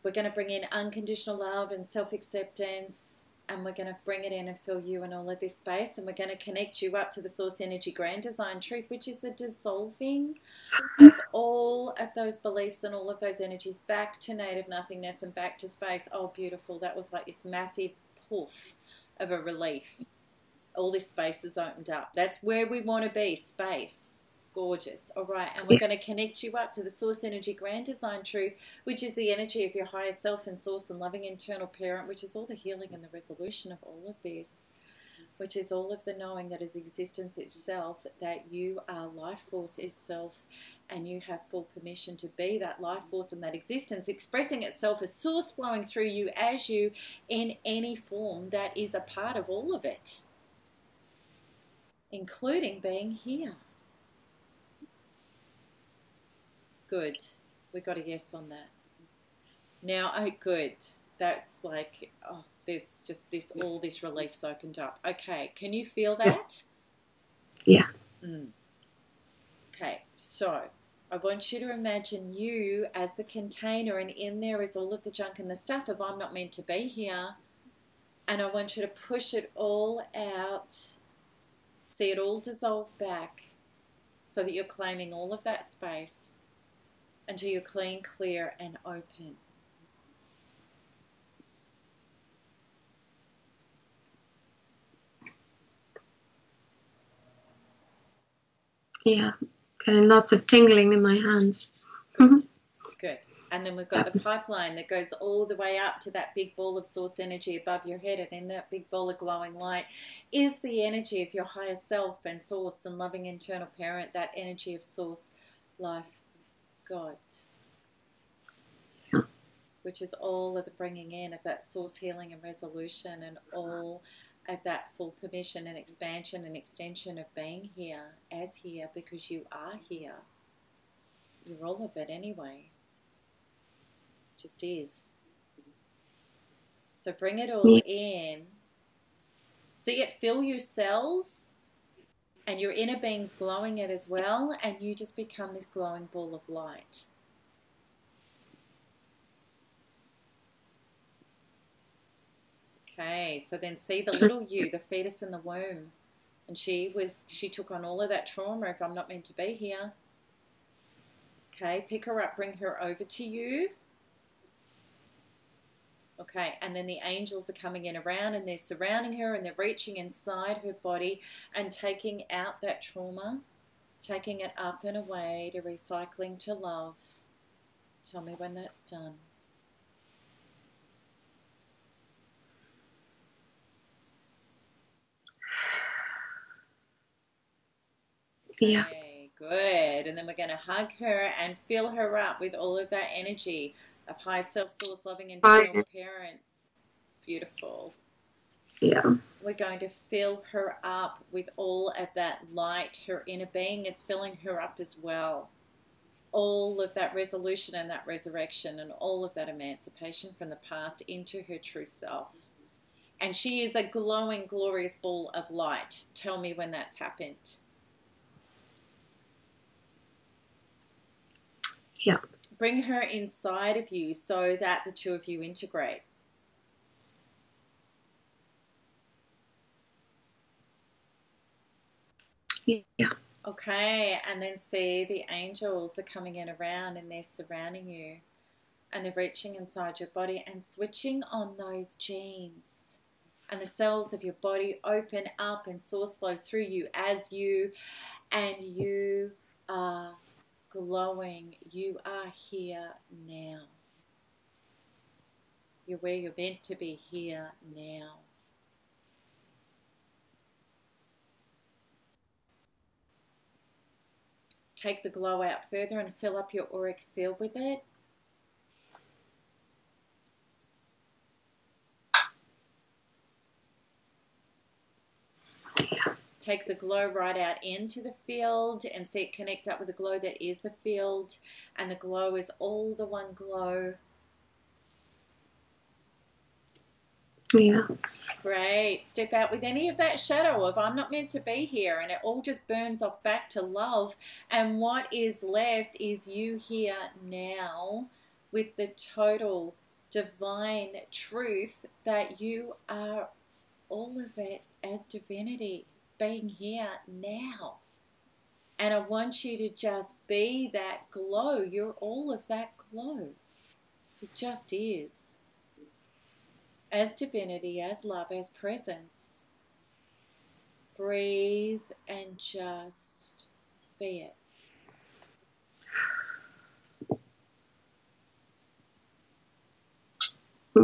we're gonna bring in unconditional love and self-acceptance. And we're going to bring it in and fill you in all of this space. And we're going to connect you up to the source energy grand design truth, which is the dissolving of all of those beliefs and all of those energies back to native nothingness and back to space. Oh, beautiful. That was like this massive poof of a relief. All this space is opened up. That's where we want to be, space. Gorgeous. All right, and we're going to connect you up to the source energy grand design truth, which is the energy of your higher self and source and loving internal parent, which is all the healing and the resolution of all of this, which is all of the knowing that is existence itself, that you are life force itself, and you have full permission to be that life force and that existence expressing itself as source flowing through you as you in any form that is a part of all of it, including being here. Good. We got a yes on that. Now, oh, good. That's like, oh, there's just this, all this relief's opened up. Okay. Can you feel that? Yeah. Okay. So I want you to imagine you as the container, and in there is all of the junk and the stuff of I'm not meant to be here. And I want you to push it all out. See it all dissolve back so that you're claiming all of that space until you're clean, clear, and open. Yeah, getting lots of tingling in my hands. Good. And then we've got the pipeline that goes all the way up to that big ball of source energy above your head. And in that big ball of glowing light is the energy of your higher self and source and loving internal parent, that energy of source, life, God, which is all of the bringing in of that source healing and resolution and all of that full permission and expansion and extension of being here as here, because you are here. You're all of it anyway. Just is. So bring it all in. See it fill your cells and your inner being's glowing it as well, and you just become this glowing ball of light. Okay, so then see the little you, the fetus in the womb, and she took on all of that trauma if I'm not meant to be here. Okay, pick her up, bring her over to you. Okay, and then the angels are coming in around and they're surrounding her and they're reaching inside her body and taking out that trauma, taking it up and away to recycling to love. Tell me when that's done. Yeah. Okay, good. And then we're going to hug her and fill her up with all of that energy of high self, source, loving, internal parent. Beautiful. Yeah. We're going to fill her up with all of that light. Her inner being is filling her up as well. All of that resolution and that resurrection and all of that emancipation from the past into her true self. And she is a glowing, glorious ball of light. Tell me when that's happened. Yeah. Bring her inside of you so that the two of you integrate. Yeah. Okay, and then see the angels are coming in around and they're surrounding you and they're reaching inside your body and switching on those genes. And the cells of your body open up and source flows through you as you, and you are glowing. You are here now. You're where you're meant to be here now. Take the glow out further and fill up your auric field with it. Yeah. Take the glow right out into the field and see it connect up with the glow that is the field. And the glow is all the one glow. Yeah. Great. Step out with any of that shadow of I'm not meant to be here, and it all just burns off back to love. And what is left is you here now with the total divine truth that you are all of it as divinity, being here now. And I want you to just be that glow. You're all of that glow. It just is. As divinity, as love, as presence. Breathe and just be it.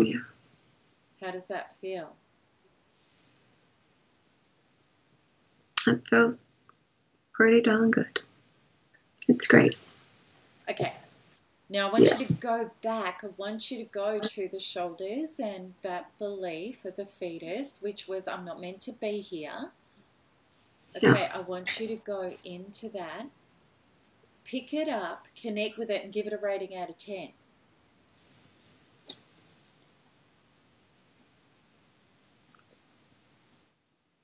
Yeah. How does that feel? It feels pretty darn good. It's great. Okay. Now I want you to go back. I want you to go to the shoulders and that belief of the fetus, which was I'm not meant to be here. Okay, I want you to go into that. Pick it up, connect with it, and give it a rating out of 10.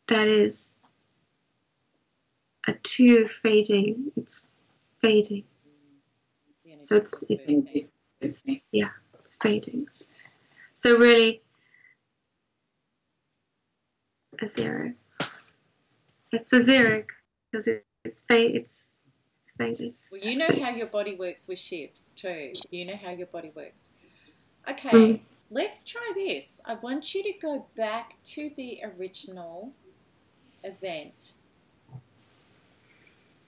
That is a 2 fading. It's fading. So it's yeah, it's fading. So really a 0. It's a 0 because it's fading. Well, you know how your body works with shifts too. You know how your body works. Okay, let's try this. I want you to go back to the original event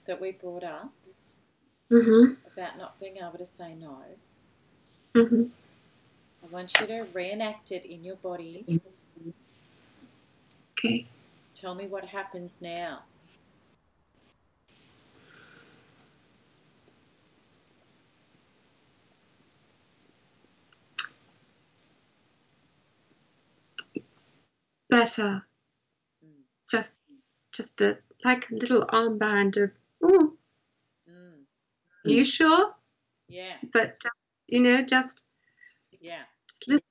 that we brought up about not being able to say no. Mm-hmm. I want you to reenact it in your body. Okay. Tell me what happens now. Better. Just like a little armband of, ooh, you sure? Yeah. But just yeah. Just listen.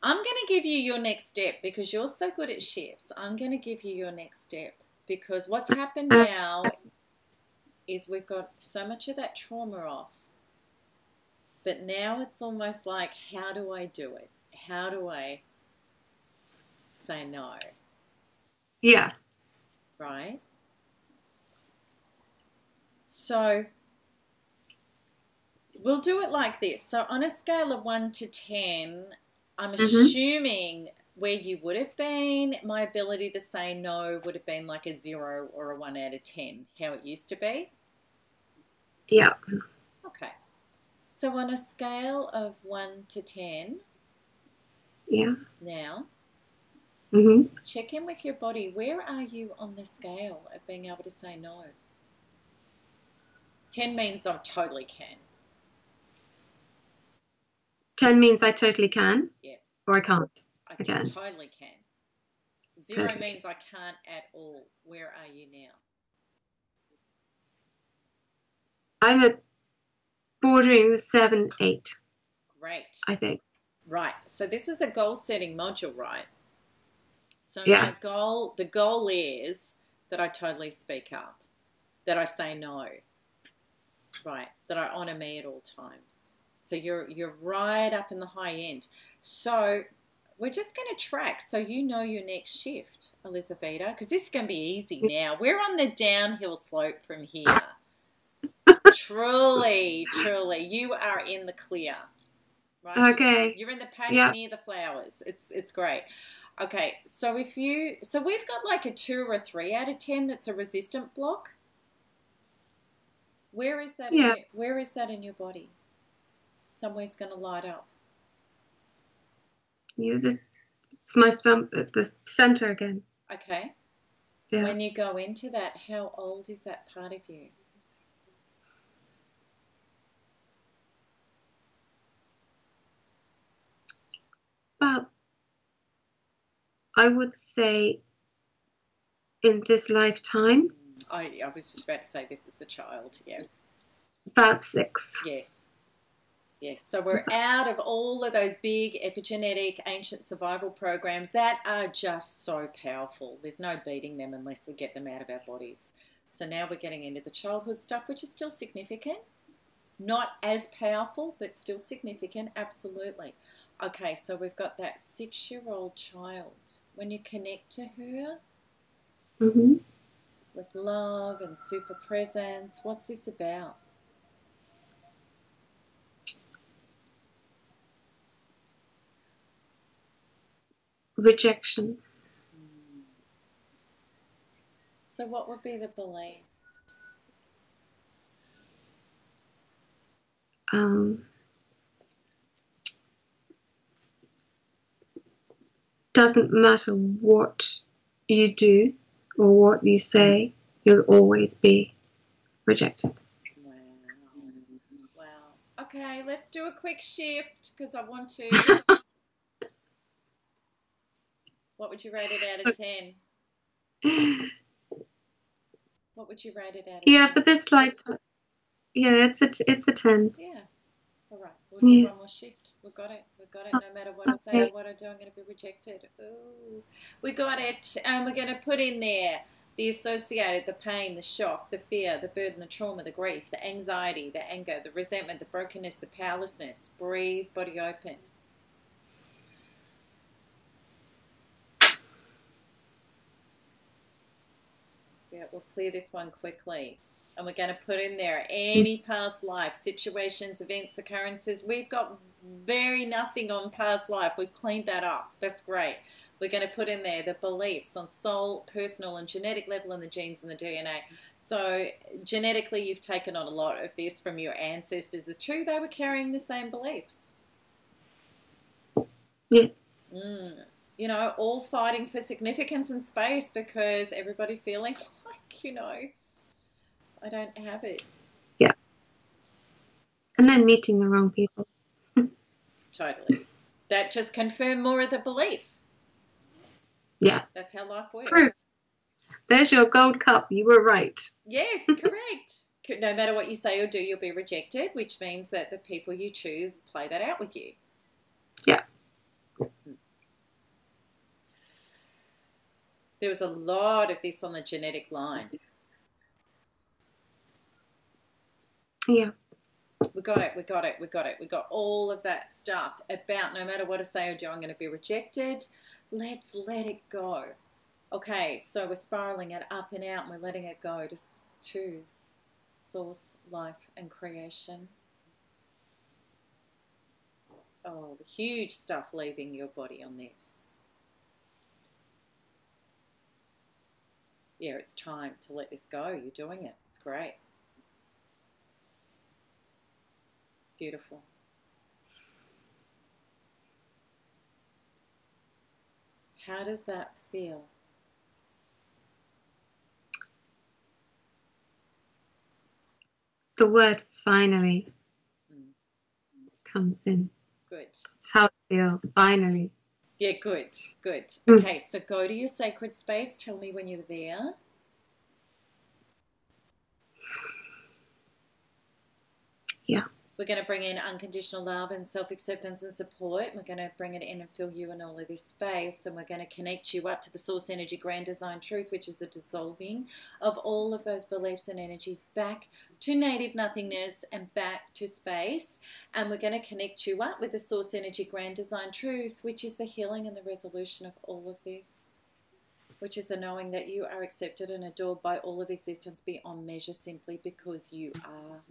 I'm going to give you your next step because you're so good at shifts. I'm going to give you your next step because what's happened now is we've got so much of that trauma off. But now it's almost like, how do I do it? How do I say no? Yeah. Right? So we'll do it like this. So on a scale of 1 to 10, I'm assuming where you would have been, my ability to say no would have been like a 0 or a 1 out of 10, how it used to be. Yeah. Okay. So on a scale of 1 to 10, yeah. Now, check in with your body. Where are you on the scale of being able to say no? 10 means I totally can. 10 means I totally can? Yeah. Or I can't? I again. Totally can. 0 means I can't at all. Where are you now? I'm at bordering the 7, 8. Great. I think. Right. So this is a goal setting module, right? So yeah. the goal is that I totally speak up, that I say no, right? That I honor me at all times. So you're right up in the high end. So we're just going to track so you know your next shift, Elizavetta, because this is going to be easy now. We're on the downhill slope from here. Truly, truly, you are in the clear. Right? Okay. You're in the paddock near the flowers. It's great. Okay, so we've got like a 2 or a 3 out of 10 that's a resistant block. Where is that where is that in your body? Somewhere's going to light up. Yeah, it's my stump at the center again. Okay. Yeah. When you go into that, how old is that part of you? About, I would say, in this lifetime. I was just about to say this is the child, yeah. About 6. Yes. Yes, so we're out of all of those big epigenetic ancient survival programs that are just so powerful. There's no beating them unless we get them out of our bodies. So now we're getting into the childhood stuff, which is still significant. Not as powerful, but still significant, absolutely. Okay, so we've got that 6-year-old child. When you connect to her with love and super presence, what's this about? Rejection. So what would be the belief? Doesn't matter what you do or what you say, you'll always be rejected. Wow. Wow. Okay, let's do a quick shift because I want to. What would you rate it out of 10? What would you rate it out of 10? Yeah, but this lifetime, it's a 10. Yeah. All right, we'll do one more shift. We got it. We got it. No matter what I say or what I do, I'm going to be rejected. Ooh, we got it. And we're going to put in there the associated, the pain, the shock, the fear, the burden, the trauma, the grief, the anxiety, the anger, the resentment, the brokenness, the powerlessness. Breathe, body open. Yeah, we'll clear this one quickly. And we're going to put in there any past life, situations, events, occurrences. We've got very nothing on past life. We've cleaned that up. That's great. We're going to put in there the beliefs on soul, personal, and genetic level, and the genes and the DNA. So genetically, you've taken on a lot of this from your ancestors. It's true they were carrying the same beliefs. Yeah. You know, all fighting for significance in space because everybody feeling like, you know, I don't have it. Yeah. And then meeting the wrong people. Totally. That just confirmed more of the belief. Yeah. That's how life works. True. There's your gold cup. You were right. Yes, correct. No matter what you say or do, you'll be rejected, which means that the people you choose play that out with you. Yeah. There was a lot of this on the genetic line. Yeah. We got it. We got all of that stuff about no matter what I say or do, I'm going to be rejected. Let's let it go. Okay, so we're spiraling it up and out and we're letting it go to source, life, and creation. Oh, huge stuff leaving your body on this. Yeah, it's time to let this go. You're doing it. It's great. Beautiful. How does that feel? The word finally comes in. Good. It's how I feel. Finally. Yeah, good. Okay, so go to your sacred space. Tell me when you're there. Yeah. We're going to bring in unconditional love and self-acceptance and support. We're going to bring it in and fill you in all of this space. And we're going to connect you up to the source energy grand design truth, which is the dissolving of all of those beliefs and energies back to native nothingness and back to space. And we're going to connect you up with the source energy grand design truth, which is the healing and the resolution of all of this, which is the knowing that you are accepted and adored by all of existence beyond measure simply because you are.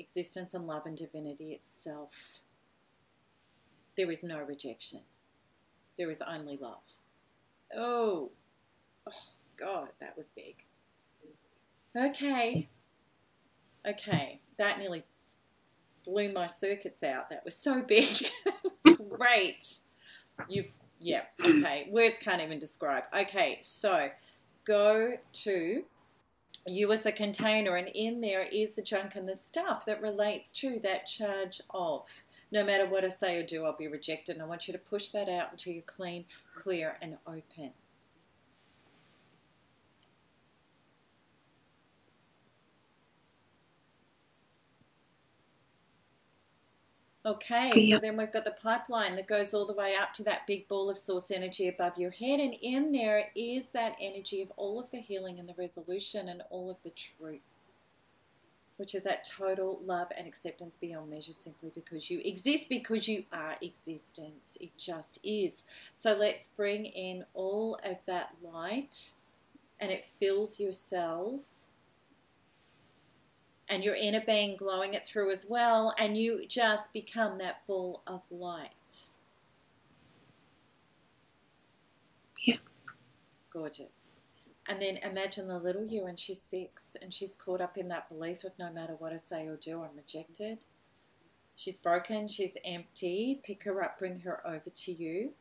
Existence and love and divinity itself. There is no rejection. There is only love. Oh God, that was big. Okay, that nearly blew my circuits out. That was so big. It was great. Yeah, okay, words can't even describe. Okay, so go to you as the container, and in there is the junk and the stuff that relates to that charge of no matter what I say or do, I'll be rejected. And I want you to push that out until you're clean, clear, and open. Okay, so then we've got the pipeline that goes all the way up to that big ball of source energy above your head. And in there is that energy of all of the healing and the resolution and all of the truth, which is that total love and acceptance beyond measure simply because you exist, because you are existence. It just is. So let's bring in all of that light, and it fills your cells and your inner being, glowing it through as well, and you just become that ball of light. Yeah. Gorgeous. And then imagine the little you, and she's 6, and she's caught up in that belief of no matter what I say or do, I'm rejected. She's broken, she's empty. Pick her up, bring her over to you.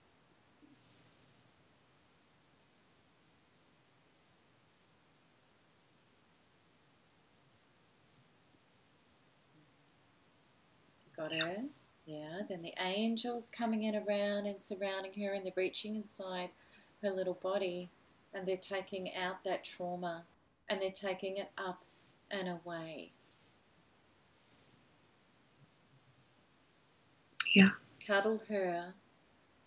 Got her? Yeah, then the angels coming in around and surrounding her, and they're reaching inside her little body, and they're taking out that trauma, and they're taking it up and away. Yeah. Cuddle her,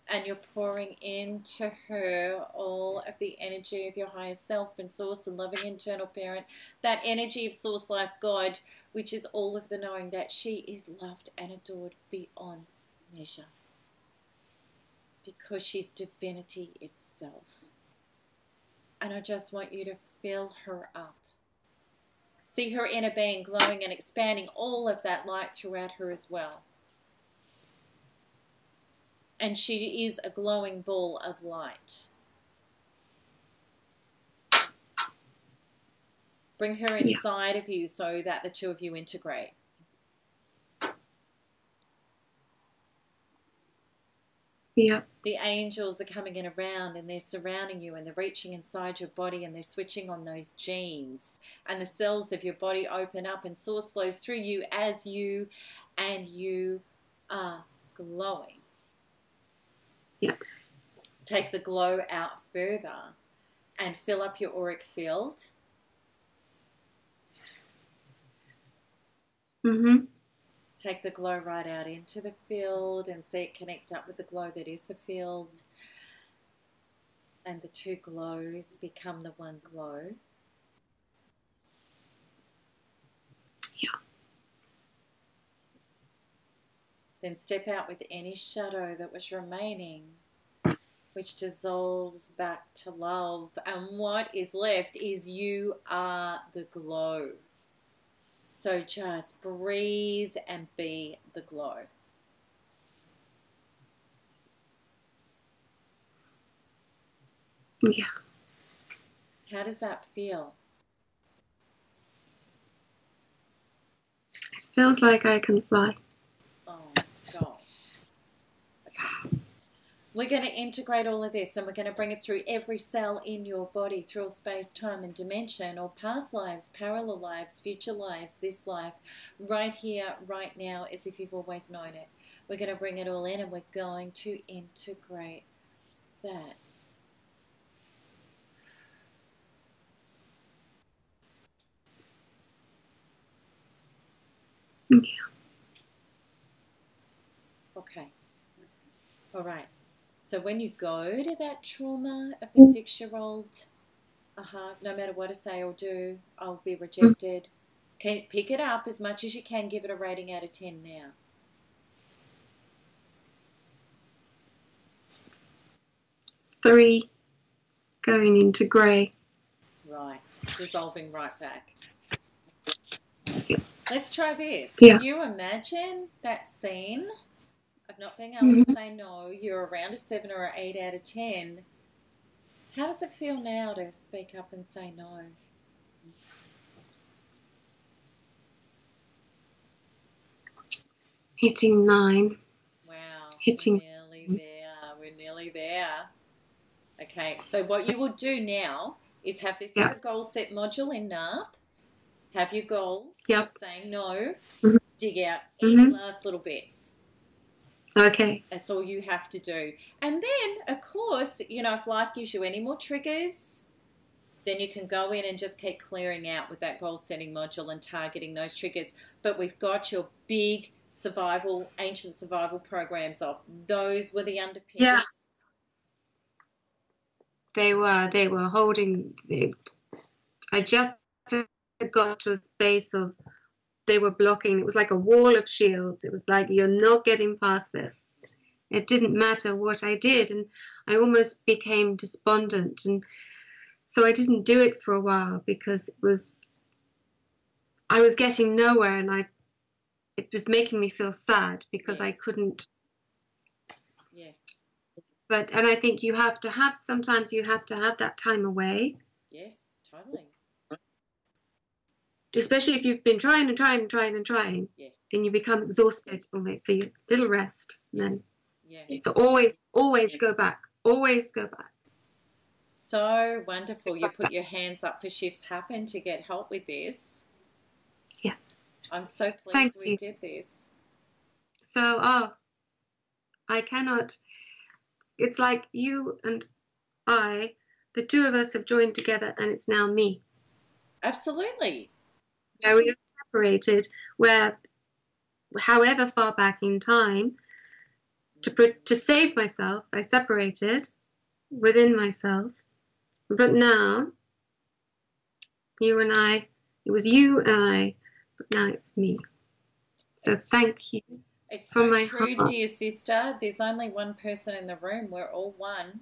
and you're pouring into her all of the energy of your higher self and source and loving internal parent, that energy of source life God, which is all of the knowing that she is loved and adored beyond measure because she's divinity itself. And I just want you to fill her up. See her inner being glowing and expanding all of that light throughout her as well. And she is a glowing ball of light. Bring her inside of you so that the two of you integrate. Yeah. The angels are coming in around and they're surrounding you and they're reaching inside your body and they're switching on those genes. And the cells of your body open up and source flows through you as you are glowing. Yeah. Take the glow out further and fill up your auric field. Mm-hmm. Take the glow right out into the field and see it connect up with the glow that is the field. And the two glows become the one glow. Yeah. Then step out with any shadow that was remaining, which dissolves back to love. And what is left is you are the glow. So just breathe and be the glow. Yeah. How does that feel? It feels like I can fly. Oh, gosh. Okay. We're going to integrate all of this and we're going to bring it through every cell in your body, through all space, time and dimension, or past lives, parallel lives, future lives, this life, right here, right now, as if you've always known it. We're going to bring it all in and we're going to integrate that. Yeah. Okay. All right. So when you go to that trauma of the 6-year-old, no matter what I say or do, I'll be rejected. Can you pick it up as much as you can, give it a rating out of 10 now. 3 going into grey. Right. Dissolving right back. Yeah. Let's try this. Yeah. Can you imagine that scene of not being able to say no? You're around a 7 or an 8 out of 10. How does it feel now to speak up and say no? Hitting 9. Wow. Hitting. We're nearly there. We're nearly there. Okay. So what you will do now is have this as a goal set module in NARP. Have your goal of saying no. Dig out any last little bits. Okay. That's all you have to do. And then, of course, you know, if life gives you any more triggers, then you can go in and just keep clearing out with that goal setting module and targeting those triggers. But we've got your big survival, ancient survival programs off. Those were the underpinnings. Yeah. They were holding. I just got to a space of, they were blocking. It was like a wall of shields. It was like, you're not getting past this. It didn't matter what I did, and I almost became despondent, and so I didn't do it for a while because I was getting nowhere, and it was making me feel sad because I couldn't. Yes. And I think sometimes you have to have that time away. Yes, totally. Especially if you've been trying and trying and trying and trying. Yes. And you become exhausted almost. So you little rest. And yes. So always go back. Always go back. So wonderful. You put your hands up for Shifts Happen to get help with this. Yeah. I'm so pleased we did this. So, I cannot. It's like you and I, the two of us have joined together, and it's now me. Absolutely. Where we are separated, where however far back in time, to save myself, I separated within myself. But now, you and I, it was you and I, but now it's me. So thank you. It's so true, dear sister. There's only one person in the room. We're all one.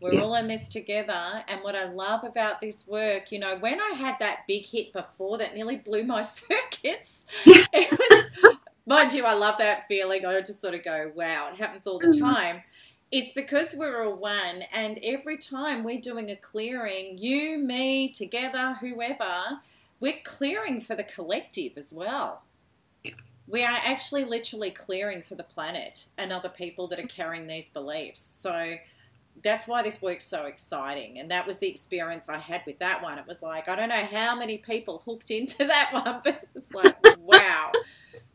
We're all in this together. And what I love about this work, you know, when I had that big hit before that nearly blew my circuits, it was Mind you, I love that feeling. I just sort of go, wow, it happens all the time. It's because we're all one, and every time we're doing a clearing, you, me, together, whoever, we're clearing for the collective as well. We are actually literally clearing for the planet and other people that are carrying these beliefs. So that's why this work's so exciting. And that was the experience I had with that one. It was like, I don't know how many people hooked into that one, but it was like, wow.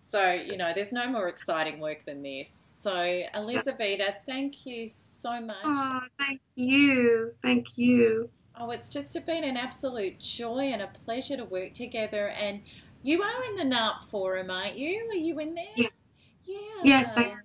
So, you know, there's no more exciting work than this. So, Elizavetta, thank you so much. Oh, thank you. Thank you. Oh, it's just been an absolute joy and a pleasure to work together. And you are in the NARP forum, aren't you? Are you in there? Yes. Yeah. Yes, I am.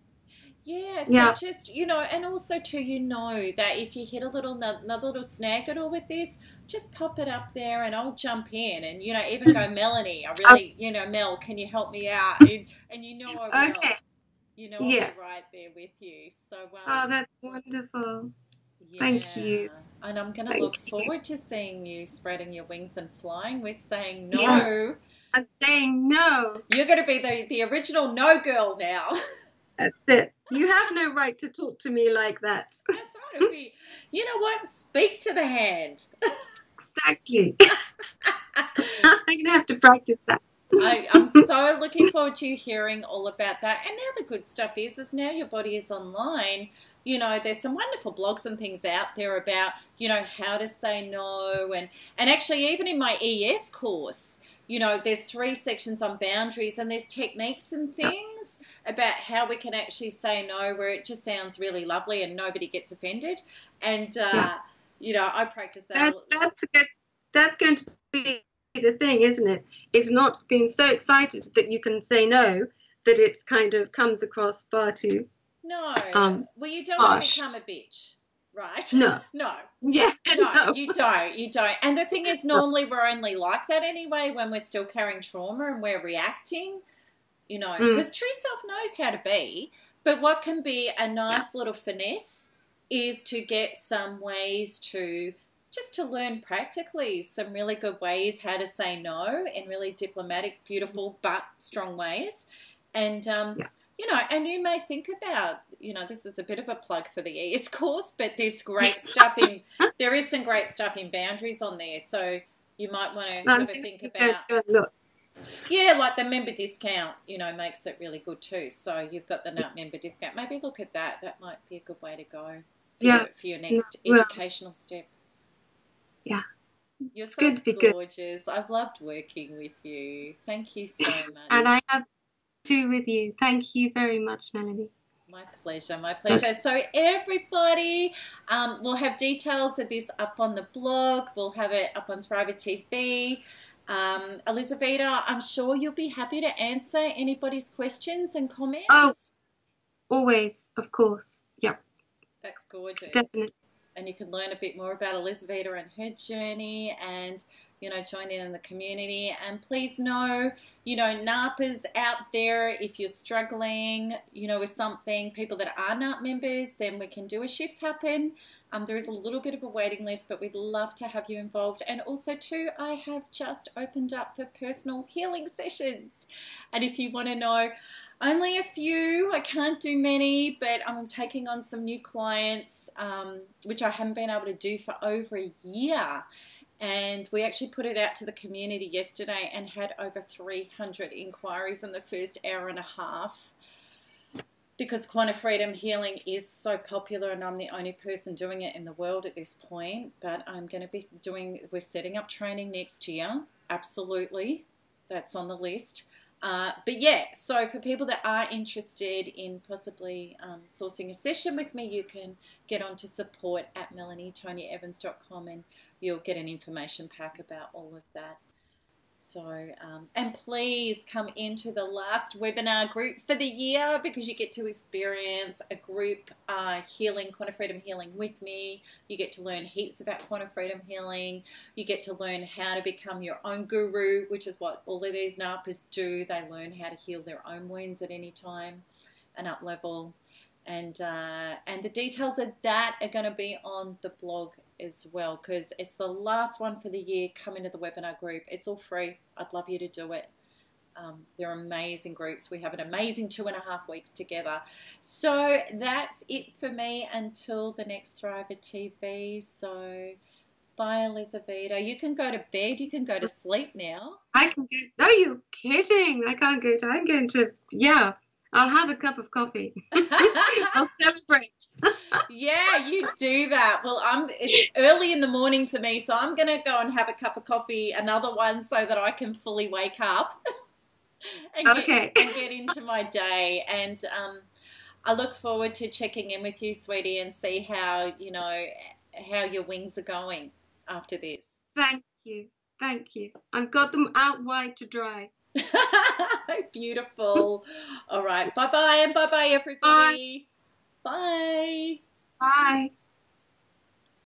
Yeah, so Yeah. just, you know, and also too, you know, that if you hit another little snag at all with this, just pop it up there and I'll jump in and, you know, even go, Melanie, I really, you know, Mel, can you help me out? And you know I will. Okay. You know I'll Yes. be right there with you. So, Oh, that's wonderful. yeah. Thank you. And I'm going to look forward to seeing you spreading your wings and flying. We're saying no. Yeah. I'm saying no. You're going to be the original no girl now. That's it. You have no right to talk to me like that. That's right. It'll be, you know what? Speak to the hand. Exactly. I'm going to have to practice that. I'm so looking forward to hearing all about that. And now the good stuff is now your body is online. You know, there's some wonderful blogs and things out there about, you know, how to say no. And actually, even in my ES course, you know, there's 3 sections on boundaries and there's techniques and things about how we can actually say no where it just sounds really lovely and nobody gets offended. And, you know, I practice that. That's going to be the thing, isn't it? Is not being so excited that you can say no, that it's kind of comes across far too. No. Well, you don't want to become a bitch. Right? No. No. Yeah. No, you don't. You don't. And the thing is, normally we're only like that anyway when we're still carrying trauma and we're reacting, you know, because true self knows how to be. But what can be a nice little finesse is to get some ways to just to learn practically some really good ways how to say no in really diplomatic, beautiful, but strong ways. And, you know, and you may think about, you know, this is a bit of a plug for the ES course, but there's great stuff there is some great stuff in boundaries on there. So you might want to have a think about, yeah, like the member discount, you know, makes it really good too. So you've got the NARP member discount. Maybe look at that. That might be a good way to go for your next educational step. Yeah. You're so gorgeous. I've loved working with you. Thank you so much. And I have too with you. Thank you very much, Melanie. My pleasure, my pleasure. So everybody, we'll have details of this up on the blog. We'll have it up on Thriver TV. Elizavetta, I'm sure you'll be happy to answer anybody's questions and comments. Oh, always, of course. Yep. That's gorgeous. Definitely. And you can learn a bit more about Elizavetta and her journey and, you know, join in the community. And please know, you know, NARPers out there, if you're struggling, you know, with something, people that are NARP members, then we can do a Shifts Happen. There is a little bit of a waiting list, but we'd love to have you involved. And also, too, I have just opened up for personal healing sessions. And if you want to know, only a few, I can't do many, but I'm taking on some new clients, which I haven't been able to do for over a year. And we actually put it out to the community yesterday and had over 300 inquiries in the first hour and a half. Because Quanta Freedom Healing is so popular and I'm the only person doing it in the world at this point. But I'm going to be we're setting up training next year. Absolutely. That's on the list. But yeah, so for people that are interested in possibly sourcing a session with me, you can get on to support@melanietoniaevans.com and you'll get an information pack about all of that. So, and please come into the last webinar group for the year because you get to experience a group healing, Quanta Freedom Healing with me. You get to learn heaps about Quanta Freedom Healing. You get to learn how to become your own guru, which is what all of these NARPers do. They learn how to heal their own wounds at any time and up level. And the details of that are going to be on the blog as well because it's the last one for the year. Come into the webinar group. It's all free. I'd love you to do it. They're amazing groups. We have an amazing 2.5 weeks together. So that's it for me until the next Thriver TV. So bye, Elizavetta. You can go to bed. You can go to sleep now. I can go. No, you're kidding. I can't go to. I'm going to. Yeah, I'll have a cup of coffee. I'll celebrate. Yeah, you do that. Well, it's early in the morning for me, so I'm going to go and have a cup of coffee, another one, so that I can fully wake up and get into my day. And I look forward to checking in with you, sweetie, and see how, how your wings are going after this. Thank you. Thank you. I've got them out wide to dry. Beautiful. All right. Bye-bye, and bye-bye, everybody. Bye. Bye.